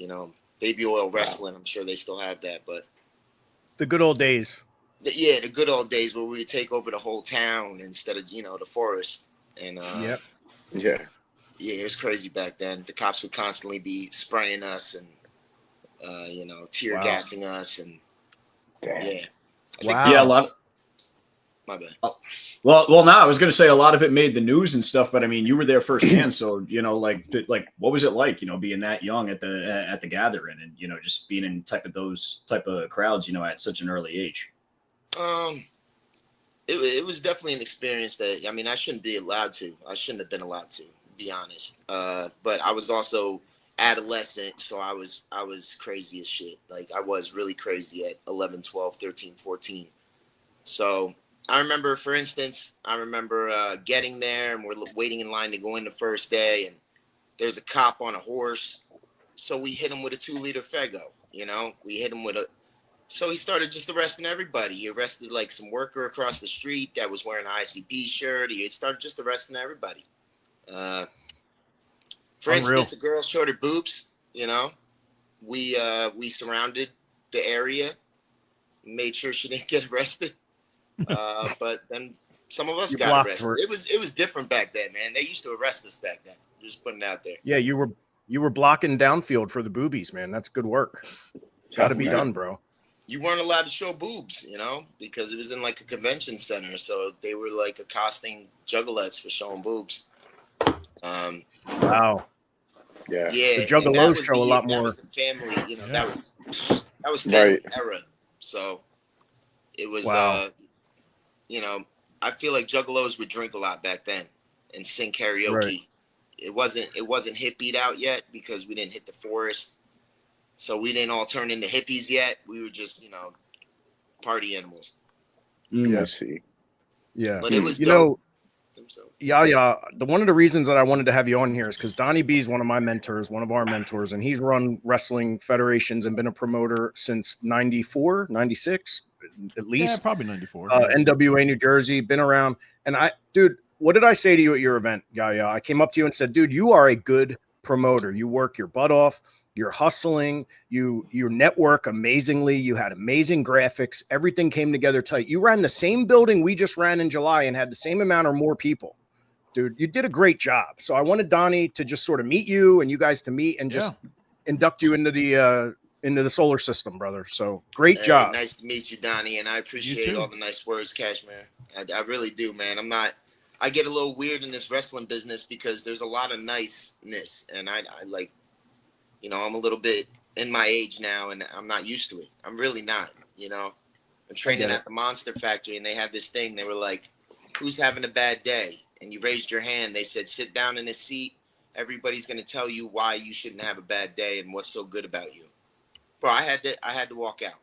Baby Oil Wrestling. I'm sure they still have that, but the good old days. The good old days where we would take over the whole town instead of the forest. And it was crazy back then. The cops would constantly be spraying us and tear gassing us, and a lot. My bad. Well, I was going to say a lot of it made the news and stuff, but I mean, you were there firsthand. So, what was it like, being that young at the gathering and, just being in those type of crowds, at such an early age? It was definitely an experience that, I mean, I shouldn't be allowed to. I shouldn't have been allowed to, be honest. But I was also adolescent, so I was crazy as shit. Like, I was really crazy at 11, 12, 13, 14. So I remember, for instance, getting there and we're waiting in line to go in the first day, and there's a cop on a horse. So we hit him with a 2-liter Fego, we hit him with so he started just arresting everybody. He arrested like some worker across the street that was wearing an ICP shirt. He started just arresting everybody. For instance, a girl showed her boobs, we surrounded the area, made sure she didn't get arrested. But then some of us got arrested. It was different back then, man. They used to arrest us back then. Just putting it out there. Yeah, you were blocking downfield for the boobies, man. That's good work. Got to be done, bro. You weren't allowed to show boobs, because it was in like a convention center. So they were like accosting juggalettes for showing boobs. Wow. Yeah. The juggalos show a lot more. That was the family, that was family era. So it was, I feel like juggalos would drink a lot back then and sing karaoke. Right. It wasn't hippied out yet because we didn't hit the forest. So we didn't all turn into hippies yet. We were just, party animals. I see. Yeah. But it was dope. One of the reasons that I wanted to have you on here is because Donnie B is one of my mentors, one of our mentors, and he's run wrestling federations and been a promoter since 94, 96, at least. Yeah, probably 94. NWA New Jersey, been around. And dude, what did I say to you at your event, Yaya? I came up to you and said, dude, you are a good promoter. You work your butt off. You're hustling, you network amazingly. You had amazing graphics. Everything came together tight. You ran the same building we just ran in July and had the same amount or more people. Dude, you did a great job. So I wanted Donnie to just sort of meet you and you guys to meet and just induct you into the solar system, brother. So great job. Nice to meet you, Donnie. And I appreciate all the nice words, Cashmere. I really do, man. I get a little weird in this wrestling business because there's a lot of niceness, and I like, I'm a little bit in my age now, and I'm not used to it. I'm really not, I'm training at the Monster Factory, and they have this thing. They were like, who's having a bad day? And you raised your hand. They said, sit down in this seat. Everybody's going to tell you why you shouldn't have a bad day and what's so good about you. Bro, I had to walk out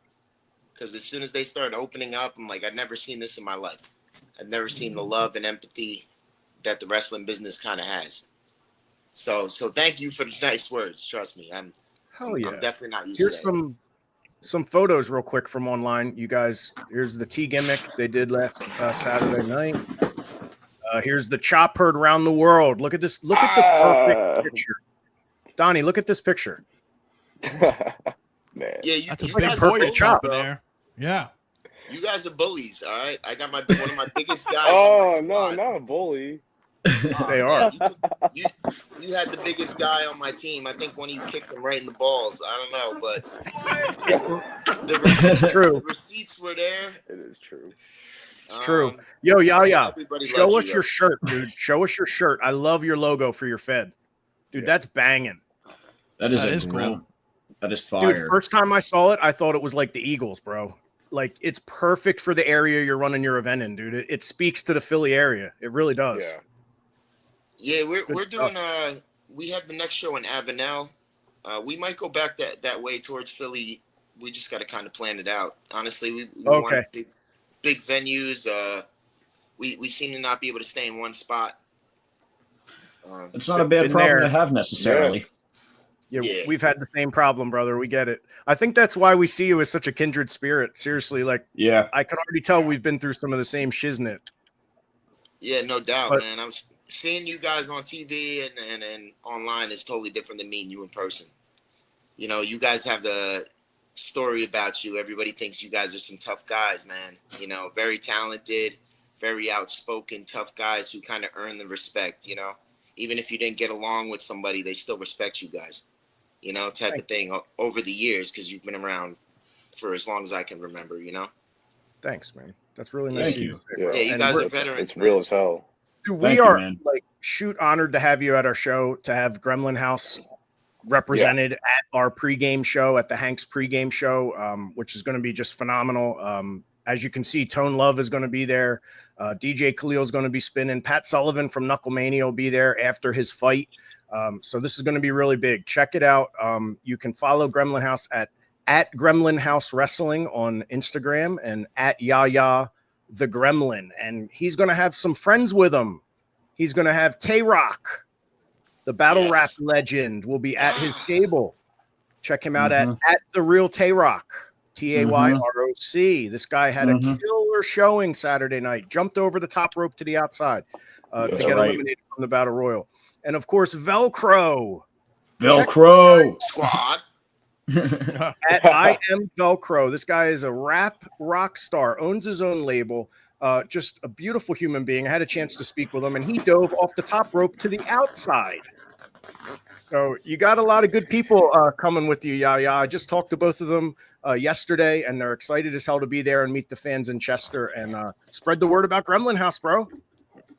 because as soon as they started opening up, I'm like, I've never seen this in my life. I've never seen the love and empathy that the wrestling business kind of has. So thank you for the nice words. Trust me, I'm definitely not used to that. Here's some photos real quick from online. You guys, here's the T gimmick they did last Saturday night. Here's the chop heard around the world. Look at this. Look at the perfect picture. Donnie, look at this picture. Man. Yeah, that's you a big guys perfect are chop bro. there. Yeah. You guys are bullies, all right? I got one of my biggest guys. Oh no, not a bully. They are. You had the biggest guy on my team. I think one of you kicked him right in the balls. I don't know, but the receipts were there. It is true. It's true. Yo, Yaya, show us you, your shirt, dude. Show us your shirt. I love your logo for your Fed. Dude, that's banging. That is cool. That is fire. Dude, first time I saw it, I thought it was like the Eagles, bro. Like, it's perfect for the area you're running your event in, dude. It speaks to the Philly area. It really does. Yeah, we're doing we have the next show in Avenel. We might go back that way towards Philly. We just got to kind of plan it out. Honestly, we want big venues. We seem to not be able to stay in one spot. It's not a bad problem to have necessarily. Yeah, we've had the same problem, brother. We get it. I think that's why we see you as such a kindred spirit. Seriously, like, I can already tell we've been through some of the same shiznit. Yeah, no doubt, man. I'm seeing you guys on TV and online is totally different than meeting you in person. You know, you guys have the story about you. Everybody thinks you guys are some tough guys, man. You know, very talented, very outspoken, tough guys who kind of earn the respect, you know. Even if you didn't get along with somebody, they still respect you guys. You know, type of thing over the years because you've been around for as long as I can remember, you know? Thanks, man. That's really nice. Thank you. Yeah, you guys are veterans. It's real as hell. Dude, we are like honored to have you at our show, to have Gremlin House represented at our pregame show, at the Hanks pregame show, which is going to be just phenomenal. As you can see, Tone Love is going to be there. DJ Khalil is going to be spinning. Pat Sullivan from Knucklemania will be there after his fight. So this is going to be really big. Check it out. You can follow Gremlin House at Gremlin House Wrestling on Instagram and at Yaya the Gremlin. And he's going to have some friends with him. He's going to have Tay-Rock, the battle rap legend, will be at his table. Check him out at the real Tay-Rock. Tayroc. This guy had a killer showing Saturday night. Jumped over the top rope to the outside to get eliminated from the Battle Royal. And, of course, Velcro. Squad. At I Am Velcro. This guy is a rap rock star, owns his own label. Just a beautiful human being. I had a chance to speak with him, and he dove off the top rope to the outside. So you got a lot of good people coming with you, Yaya. I just talked to both of them yesterday, and they're excited as hell to be there and meet the fans in Chester and spread the word about Gremlin House, bro.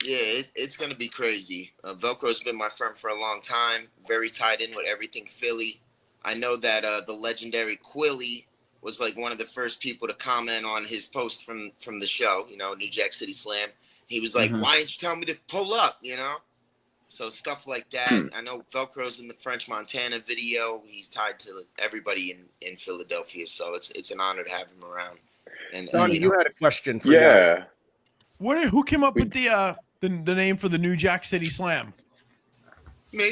Yeah, it's going to be crazy. Velcro's been my friend for a long time, very tied in with everything Philly. I know that the legendary Quilly was like one of the first people to comment on his post from the show, you know, New Jack City Slam. He was like, why didn't you tell me to pull up, you know? So stuff like that. I know Velcro's in the French Montana video. He's tied to everybody in Philadelphia, so it's an honor to have him around. And Donnie, you had a question for you. Who came up with the name for the New Jack City Slam? Me.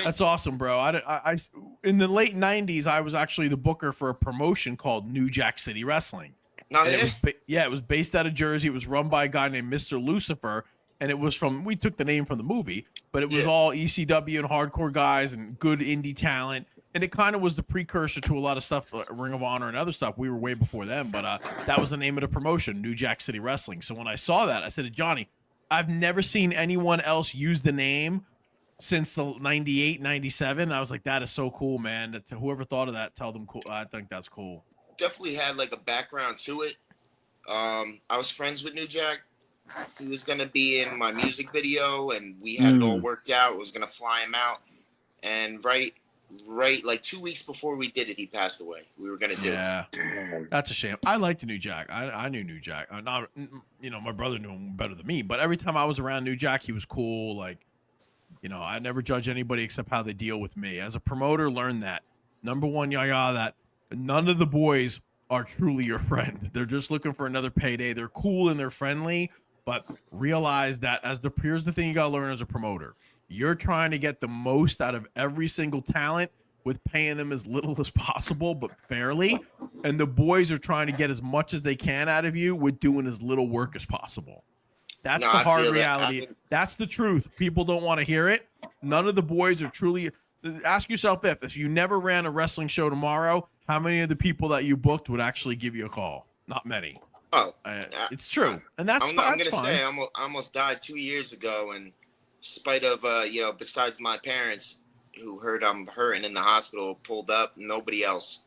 That's awesome, bro. I in the late 90s, I was actually the booker for a promotion called New Jack City Wrestling. It was based out of Jersey. It was run by a guy named Mr. Lucifer, and it was we took the name from the movie, but it was all ECW and hardcore guys and good indie talent. And it kind of was the precursor to a lot of stuff, Ring of Honor and other stuff. We were way before them, but that was the name of the promotion, New Jack City Wrestling. So when I saw that, I said to Johnny, I've never seen anyone else use the name since the 98, 97. I was like, that is so cool, man. To whoever thought of that, tell them cool. I think that's cool. Definitely had like a background to it. I was friends with New Jack. He was going to be in my music video, and we had it all worked out. I was going to fly him out. And right, like 2 weeks before we did it, he passed away. We were going to do it. That's a shame. I liked New Jack. I knew New Jack. Not, you know, my brother knew him better than me, but every time I was around New Jack, he was cool. Like, you know, I never judge anybody except how they deal with me. As a promoter, learn that. Number one, Yaya, that none of the boys are truly your friend. They're just looking for another payday. They're cool and they're friendly, but realize that here's the thing you got to learn as a promoter. You're trying to get the most out of every single talent with paying them as little as possible, but fairly. And the boys are trying to get as much as they can out of you with doing as little work as possible. That's the hard reality. That's the truth. People don't want to hear it. None of the boys are truly. Ask yourself if you never ran a wrestling show tomorrow, how many of the people that you booked would actually give you a call? Not many. Oh, it's true, and that's I'm that's gonna fine. say I almost died 2 years ago, and in spite of besides my parents who heard I'm hurting in the hospital, pulled up. Nobody else.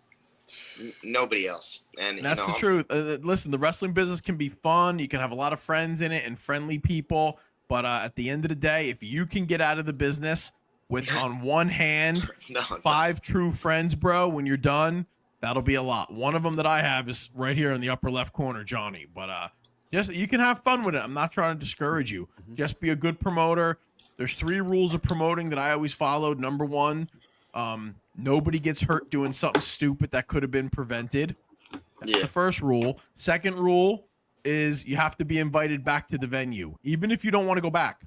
Nobody else. And that's the truth. Listen, the wrestling business can be fun. You can have a lot of friends in it and friendly people. But at the end of the day, if you can get out of the business with on one hand 5 true friends, bro, when you're done, that'll be a lot. One of them that I have is right here in the upper left corner, Johnny. But just you can have fun with it. I'm not trying to discourage you. Just be a good promoter. There's 3 rules of promoting that I always followed. Number 1, nobody gets hurt doing something stupid that could have been prevented. That's the first rule. Second rule is you have to be invited back to the venue. Even if you don't want to go back,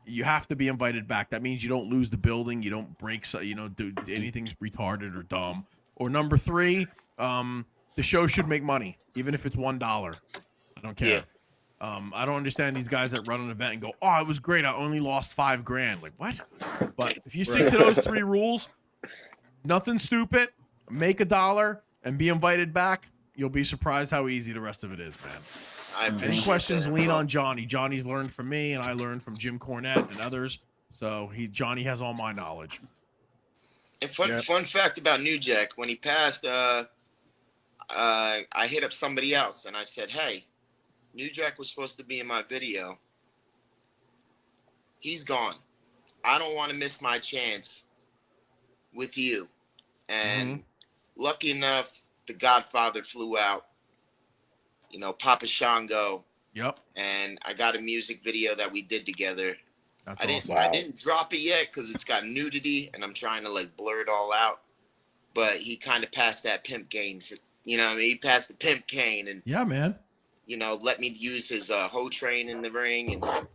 you have to be invited back. That means you don't lose the building. You don't break, do anything retarded or dumb. Or number 3, the show should make money, even if it's $1. I don't care. I don't understand these guys that run an event and go, "Oh, it was great. I only lost $5,000." Like, what? But if you stick to those 3 rules, nothing stupid, make $1 and be invited back, you'll be surprised how easy the rest of it is, man. Any questions, lean on Johnny. Johnny's learned from me, and I learned from Jim Cornette and others. So Johnny has all my knowledge. And fun fact about New Jack, when he passed, I hit up somebody else and I said, "Hey, New Jack was supposed to be in my video. He's gone. I don't want to miss my chance with you." And lucky enough, the Godfather flew out. Papa Shango. Yep. And I got a music video that we did together. That's awesome. I didn't drop it yet because it's got nudity and I'm trying to blur it all out. But he kind of passed that pimp cane he passed the pimp cane and yeah, man. Let me use his hoe train in the ring. And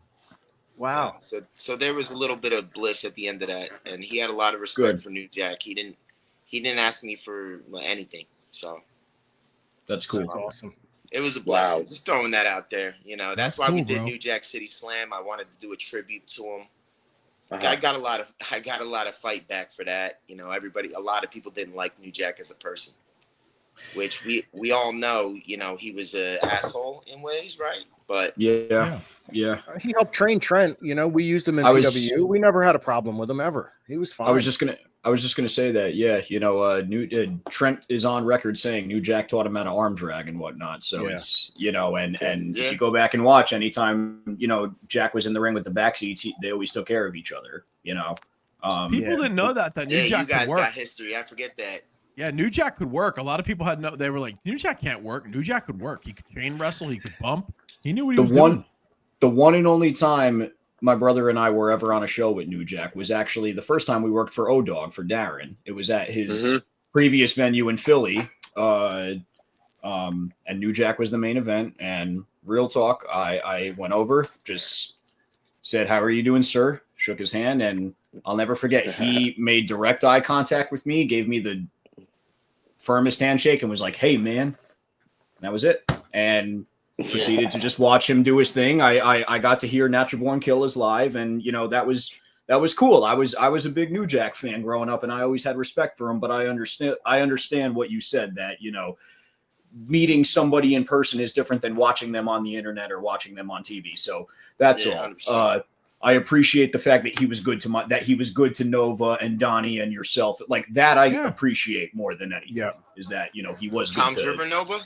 wow. So there was a little bit of bliss at the end of that. And he had a lot of respect for New Jack. He didn't ask me for anything. So that's cool. That's awesome. It was a blessing. Just throwing that out there. That's why we did bro. New Jack City Slam. I wanted to do a tribute to him. I got a lot of fight back for that. A lot of people didn't like New Jack as a person, which we all know, he was an asshole in ways, right? But yeah. He helped train Trent. We used him in PWU. We never had a problem with him ever. He was fine. I was just gonna say that, Trent is on record saying New Jack taught him how to arm drag and whatnot. So it's, and if you go back and watch, anytime, Jack was in the ring with the backseats, they always took care of each other, People didn't know that New Jack you guys could work. got history. I forget that. Yeah, New Jack could work. A lot of people they were like, New Jack can't work. New Jack could work. He could chain wrestle. He could bump. He knew what he was doing. The one and only time my brother and I were ever on a show with New Jack was actually the first time we worked for O-Dog for Darren. It was at his previous venue in Philly. And New Jack was the main event. And real talk, I went over, just said, "How are you doing, sir?" Shook his hand, and I'll never forget. He made direct eye contact with me, gave me the firmest handshake, and was like, "Hey, man." And that was it. And proceeded to just watch him do his thing. I got to hear Natural Born Killers live, and that was cool. I was a big New Jack fan growing up, and I always had respect for him. But I understand what you said, that meeting somebody in person is different than watching them on the internet or watching them on TV. So that's all. 100%. I appreciate the fact that he was good to Nova and Donnie and yourself. Like that, I appreciate more than anything. Yeah. Is that he was Tom's good to River Nova.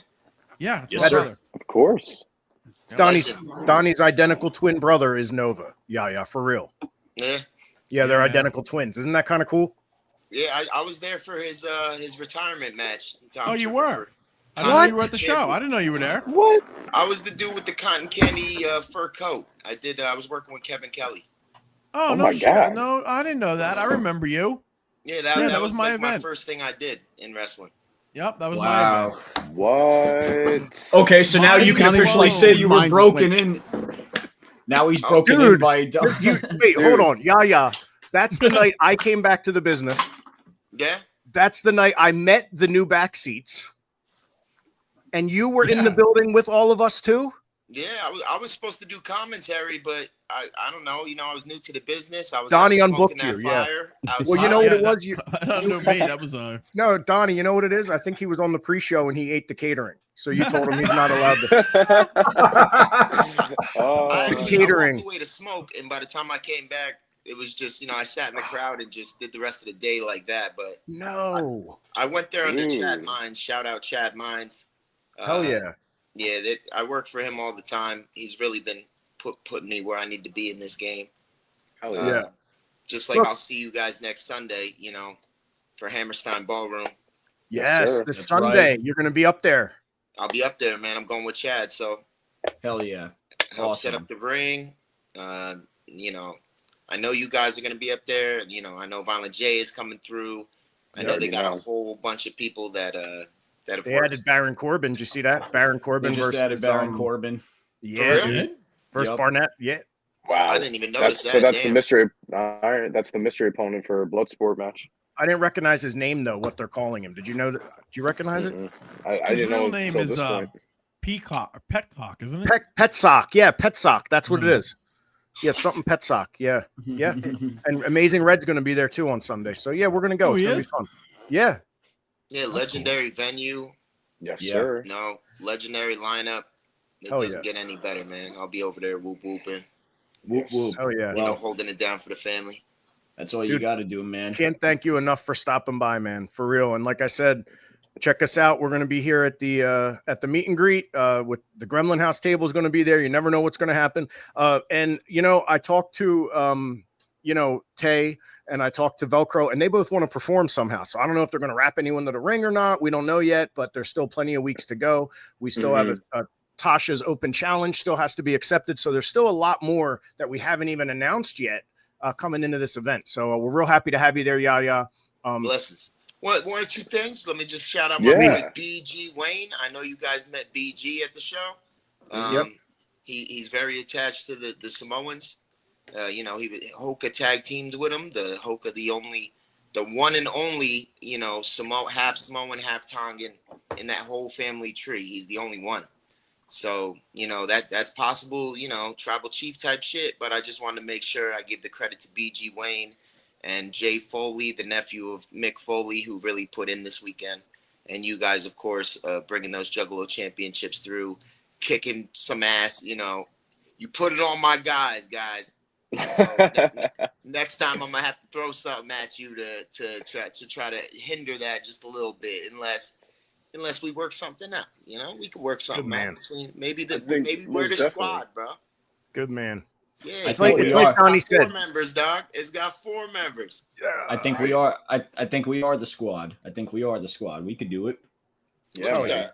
Yeah, yes, sir. Of course. Donnie's identical twin brother is Nova. Yeah, for real. Yeah, they're identical twins. Isn't that kind of cool? Yeah, I was there for his retirement match. You were? I didn't know you were at the show. I didn't know you were there. What? I was the dude with the cotton candy fur coat. I was working with Kevin Kelly. Oh no, God. No, I didn't know that. I remember you. Yeah, that was my event. My first thing I did in wrestling. Yep, that was my event. What? Okay, so now you can officially say you were broken in. Now he's broken in by. Wait, hold on. Yeah. That's the night I came back to the business. Yeah. That's the night I met the new back seats. And you were in the building with all of us too? Yeah, I was supposed to do commentary, but I don't know. You know, I was new to the business. I was Donnie smoking unbooked that you. Yeah. fire Well, you outside. know what it was. I don't know me. That was No, Donnie. You know what it is. I think he was on the pre-show and he ate the catering. So you told him he's not allowed to. I catering. walked away to smoke, and by the time I came back, it was just, you know, I sat in the crowd and just did the rest of the day like that. But no, I went there under Chad Mines. Shout out Chad Mines. Hell yeah. Yeah, I work for him all the time. He's really been putting me where I need to be in this game. Hell yeah. Just like I'll see you guys next Sunday, you know, for Hammerstein Ballroom. Yes, this Sunday. You're going to be up there. I'll be up there, man. I'm going with Chad, so. Hell yeah. Help set up the ring. You know, I know you guys are going to be up there. You know, I know Violent J is coming through. I know they got a whole bunch of people that have They added Baron Corbin. Did you see that? Baron Corbin They just versus added Baron Corbin. Yeah. First Barnett. Yeah. Wow. I didn't even notice that. So that's the mystery. That's the mystery opponent for a Bloodsport match. I didn't recognize his name though. What they're calling him? Did you know that? Do you recognize it? I didn't know. His real name is Peacock or Petcock, isn't it? Petsock. Yeah, Petsock. That's what it is. Yeah, something Petsock. Yeah, yeah. And Amazing Red's going to be there too on Sunday. So yeah, we're going to go. It's going to be fun. Yeah. Yeah, legendary venue. Yes, sir. No, legendary lineup. It doesn't get any better, man. I'll be over there whoop whooping. Whoop whoop. Oh yeah. You know, holding it down for the family. That's all you got to do, man. Can't thank you enough for stopping by, man. For real. And like I said, check us out. We're going to be here at the meet and greet with the Gremlin House table is going to be there. You never know what's going to happen. And you know, I talked to you know, Tay and I talked to Velcro, and they both want to perform somehow. So I don't know if they're going to wrap anyone to the ring or not. We don't know yet, but there's still plenty of weeks to go. We still have a Tasha's open challenge still has to be accepted. So there's still a lot more that we haven't even announced yet coming into this event. So we're real happy to have you there, Yaya. Blessings. One or two things. Let me just shout out my boy BG Wayne. I know you guys met BG at the show. He's very attached to the Samoans. You know, Hoka tag teamed with him. The Hoka, the one and only, you know, half Samoan, half Tongan in that whole family tree. He's the only one. So, you know, that's possible, you know, tribal chief type shit. But I just wanted to make sure I give the credit to BG Wayne and Jay Foley, the nephew of Mick Foley, who really put in this weekend. And you guys, of course, bringing those Juggalo championships through, kicking some ass. You know, you put it on my guys. So next time I'm gonna have to throw something at you to try to hinder that just a little bit, unless we work something out. You know, we could work something out between maybe we're the squad, bro. Good man. Yeah, it's like Tony said. 4 members, dog. It's got 4 members. Yeah, I think we are. I think we are the squad. I think we are the squad. We could do it. Yeah.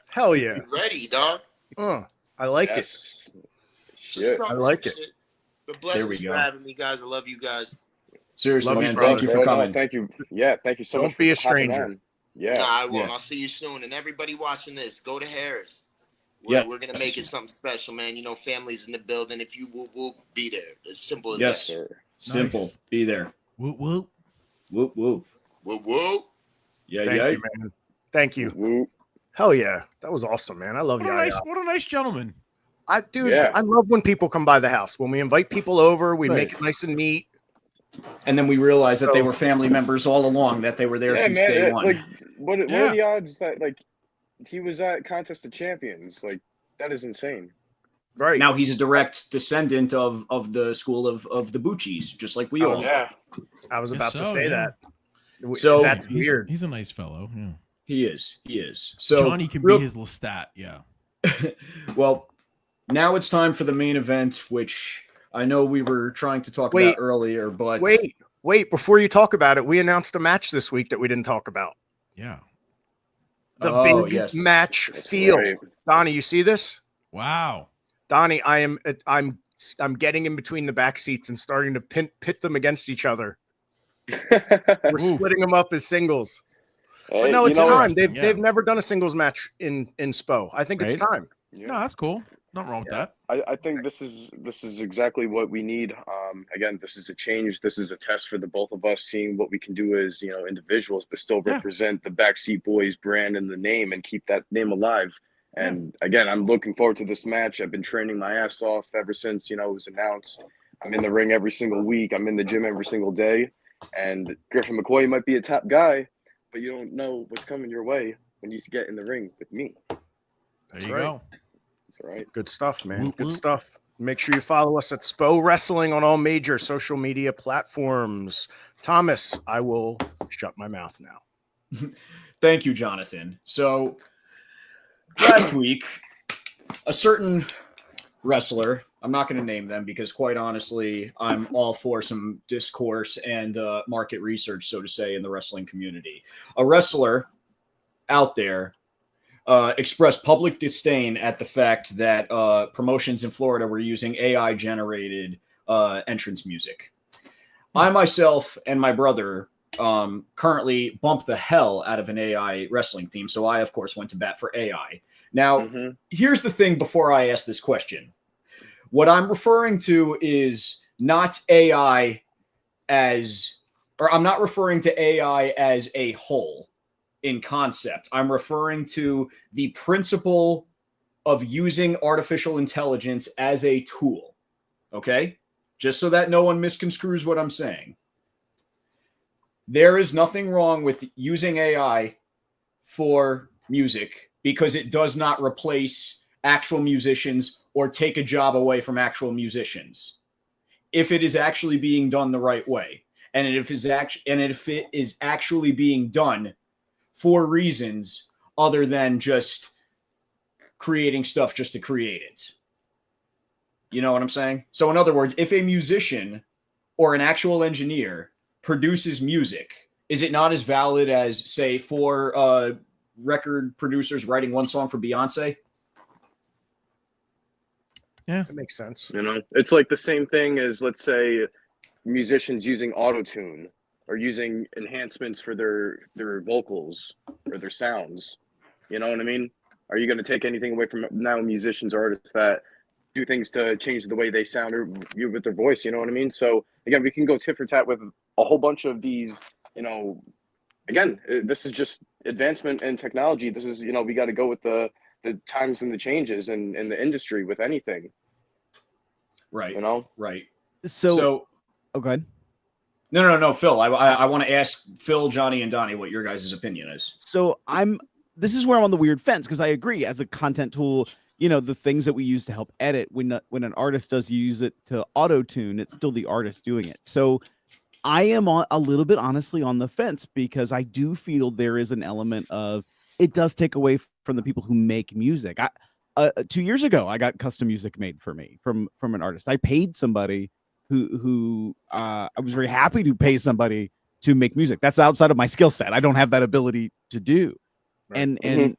Hell yeah. You ready, dog? I like it. Shit. I like it. But blessings for having me, guys. I love you guys. Seriously, love man. You, thank you for coming. Thank you. Yeah, thank you so much. Don't be a stranger. Yeah. Nah, I won't. Yeah. I'll see you soon. And everybody watching this, go to Harrah's. Yeah. We're going to make it something special, man. You know, families in the building. If you will be there. As simple as Yes, that. sir. Simple. Nice. Be there. Whoop whoop. Whoop whoop. Whoop, whoop. Yeah, Thank yeah. you, man. Thank you. Whoop. Hell yeah. That was awesome, man. I love you. What a nice gentleman. I love when people come by the house. When we invite people over, we make it nice and neat. And then we realized that they were family members all along, that they were there since day one. Like, what are the odds that like he was at Contest of Champions? Like, that is insane. Right. Now he's a direct descendant of the school of the Bucci's, just like we all. Yeah. I was about to say that. So that's weird. He's a nice fellow. Yeah. He is. So Johnny can be his Lestat. Yeah. Well, now it's time for the main event, which I know we were trying to talk about earlier, but wait, before you talk about it, we announced a match this week that we didn't talk about. Yeah. The big match field. Right. Donnie, you see this? Wow. Donnie, I'm getting in between the back seats and starting to pit them against each other. We're splitting them up as singles. But no, it's time. They've never done a singles match in SPO. I think it's time. Yeah. No, that's cool. Nothing wrong with that. I think this is exactly what we need. Again, this is a change. This is a test for the both of us, seeing what we can do as individuals, but still represent the Backseat Boys brand and the name, and keep that name alive And again, I'm looking forward to this match. I've been training my ass off ever since, it was announced. I'm in the ring every single week. I'm in the gym every single day. And Griffin McCoy might be a top guy, but you don't know what's coming your way when you get in the ring with me. There you go. That's right. Good stuff, man. Good stuff. Make sure you follow us at SPO Wrestling on all major social media platforms. Thomas, I will shut my mouth now. Thank you, Jonathan. So last week, a certain wrestler, I'm not going to name them because quite honestly, I'm all for some discourse and market research, so to say, in the wrestling community. A wrestler out there expressed public disdain at the fact that promotions in Florida were using AI-generated entrance music. I myself and my brother currently bump the hell out of an AI wrestling theme, so I, of course, went to bat for AI. Now, here's the thing before I ask this question. What I'm referring to is not AI I'm not referring to AI as a whole in concept. I'm referring to the principle of using artificial intelligence as a tool. Okay? Just so that no one misconstrues what I'm saying. There is nothing wrong with using AI for music because it does not replace actual musicians or take a job away from actual musicians. If it is actually being done the right way, and if it is actually being done for reasons other than just creating stuff just to create it. You know what I'm saying? So in other words, if a musician or an actual engineer produces music, is it not as valid as, say, 4 record producers writing one song for Beyonce? Yeah, that makes sense. It's like the same thing as, let's say, musicians using auto-tune or using enhancements for their vocals or their sounds. You know what I mean? Are you going to take anything away from now musicians or artists that do things to change the way they sound or with their voice? You know what I mean? So again, we can go tit for tat with a whole bunch of these, again, this is just advancement in technology. This is, we got to go with the times and the changes in the industry with anything. Right. Right. So oh, go ahead. No, Phil. I want to ask Phil, Johnny, and Donnie what your guys' opinion is. So this is where I'm on the weird fence because I agree as a content tool, the things that we use to help edit, when an artist does use it to auto-tune, it's still the artist doing it. So I am a little bit honestly on the fence because I do feel there is an element of it does take away from the people who make music. 2 years ago, I got custom music made for me from an artist. I paid somebody who I was very happy to pay somebody to make music. That's outside of my skill set. I don't have that ability to do. Right.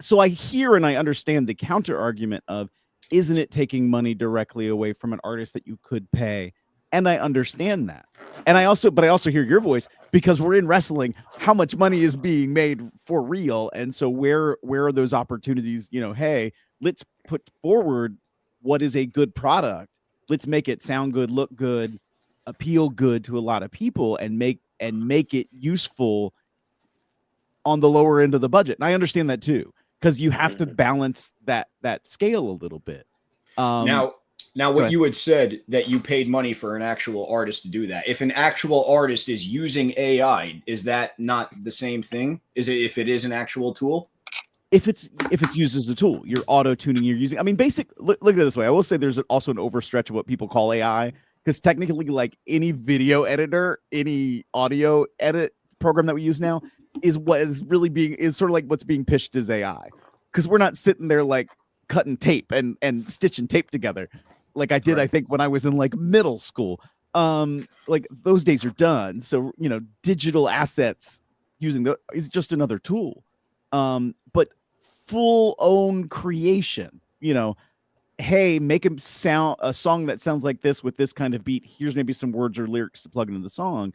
So I hear and I understand the counter argument of, isn't it taking money directly away from an artist that you could pay? And I understand that. And I also hear your voice because we're in wrestling. How much money is being made for real? And so where are those opportunities? Hey, let's put forward what is a good product. Let's make it sound good, look good, appeal good to a lot of people, and make it useful on the lower end of the budget. And I understand that too, because you have to balance that scale a little bit. Now, what you had said that you paid money for an actual artist to do that. If an actual artist is using AI, is that not the same thing? Is it if it is an actual tool? If it's used as a tool, you're auto-tuning, you're using. I mean, look at it this way. I will say there's also an overstretch of what people call AI, because technically, like any video editor, any audio edit program that we use now is what is really is sort of like what's being pitched as AI, because we're not sitting there like cutting tape and stitching tape together like I did, right. I think when I was in like middle school. Like those days are done. So, digital assets is just another tool. But full own creation, hey, make a song that sounds like this with this kind of beat. Here's maybe some words or lyrics to plug into the song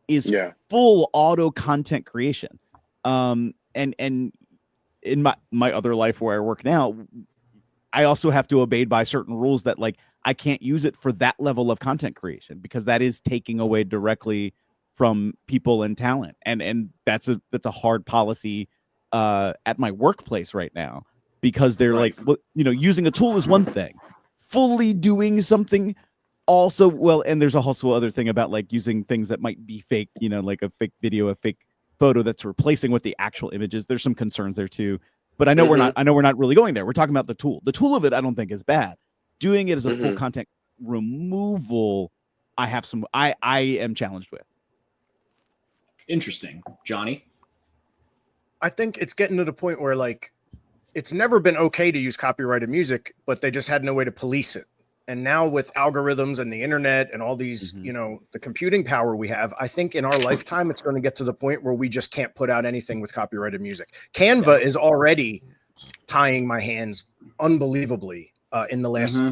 is full auto content creation. And in my other life where I work now, I also have to abide by certain rules that like I can't use it for that level of content creation because that is taking away directly from people and talent. And that's a hard policy at my workplace right now. because they're like, well, using a tool is one thing, fully doing something also, well, and there's also other thing about like using things that might be fake, like a fake video, a fake photo that's replacing what the actual image is. There's some concerns there too, but I know we're not really going there. We're talking about the tool. The tool of it, I don't think is bad. Doing it as a full content removal, I am challenged with. Interesting. Johnny? I think it's getting to the point where like it's never been okay to use copyrighted music, but they just had no way to police it. And now with algorithms and the internet and all these, the computing power we have, I think in our lifetime, it's going to get to the point where we just can't put out anything with copyrighted music. Canva is already tying my hands unbelievably in the last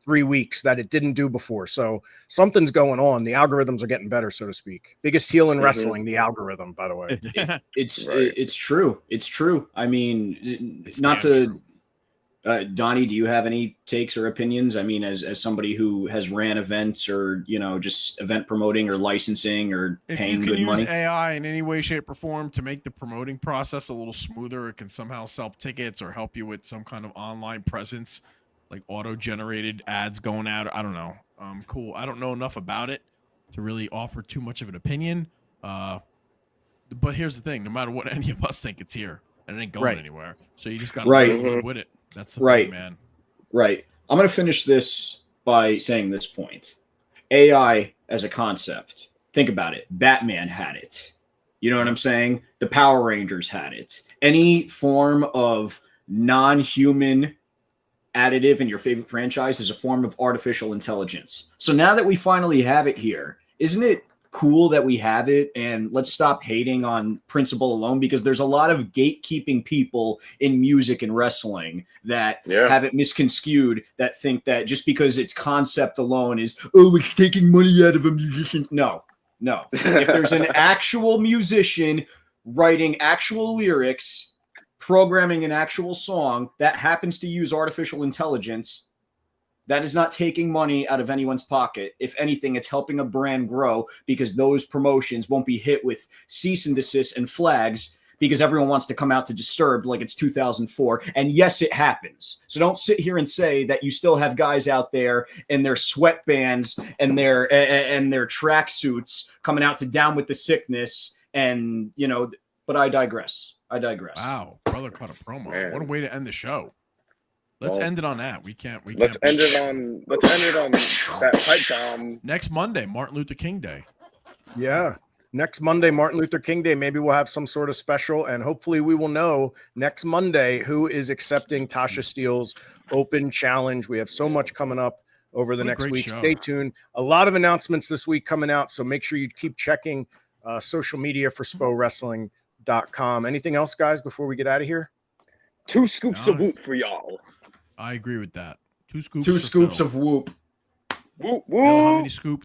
3 weeks that it didn't do before. So something's going on. The algorithms are getting better, so to speak. Biggest heel in wrestling, the algorithm, by the way. It's true. It's true. I mean, It's not damn to... true. Donnie, do you have any takes or opinions? I mean, as somebody who has ran events or, just event promoting or licensing or paying good money. If you can use AI in any way, shape, or form to make the promoting process a little smoother, it can somehow sell tickets or help you with some kind of online presence, like auto-generated ads going out. I don't know. Cool. I don't know enough about it to really offer too much of an opinion. But here's the thing. No matter what any of us think, it's here. And it ain't going anywhere. So you just got to live with it. That's the thing, man. Right. I'm going to finish this by saying this point. AI as a concept. Think about it. Batman had it. You know what I'm saying? The Power Rangers had it. Any form of non-human additive in your favorite franchise is a form of artificial intelligence. So now that we finally have it here, isn't it cool that we have it? And let's stop hating on principle alone, because there's a lot of gatekeeping people in music and wrestling that have it misconstrued, that think that just because it's concept alone is, it's taking money out of a musician. No. If there's an actual musician writing actual lyrics, programming an actual song that happens to use artificial intelligence, that is not taking money out of anyone's pocket. If anything, it's helping a brand grow, because those promotions won't be hit with cease and desist and flags because everyone wants to come out to Disturbed like it's 2004. And yes, it happens. So don't sit here and say that you still have guys out there in their sweatbands and their track suits coming out to Down with the Sickness. And, but I digress. Wow. Brother cut a promo. Man. What a way to end the show. Let's end it on that. We can't. Let's end it on that pipe bomb. Next Monday, Martin Luther King Day. Yeah. Next Monday, Martin Luther King Day. Maybe we'll have some sort of special, and hopefully we will know next Monday who is accepting Tasha Steele's open challenge. We have so much coming up over the next week. Stay tuned. A lot of announcements this week coming out, so make sure you keep checking social media for SPOWrestling.com. Anything else, guys, before we get out of here? 2 scoops of whoop for y'all. I agree with that. 2 scoops. 2 scoops of whoop. Whoop, You know how whoop. many scoops?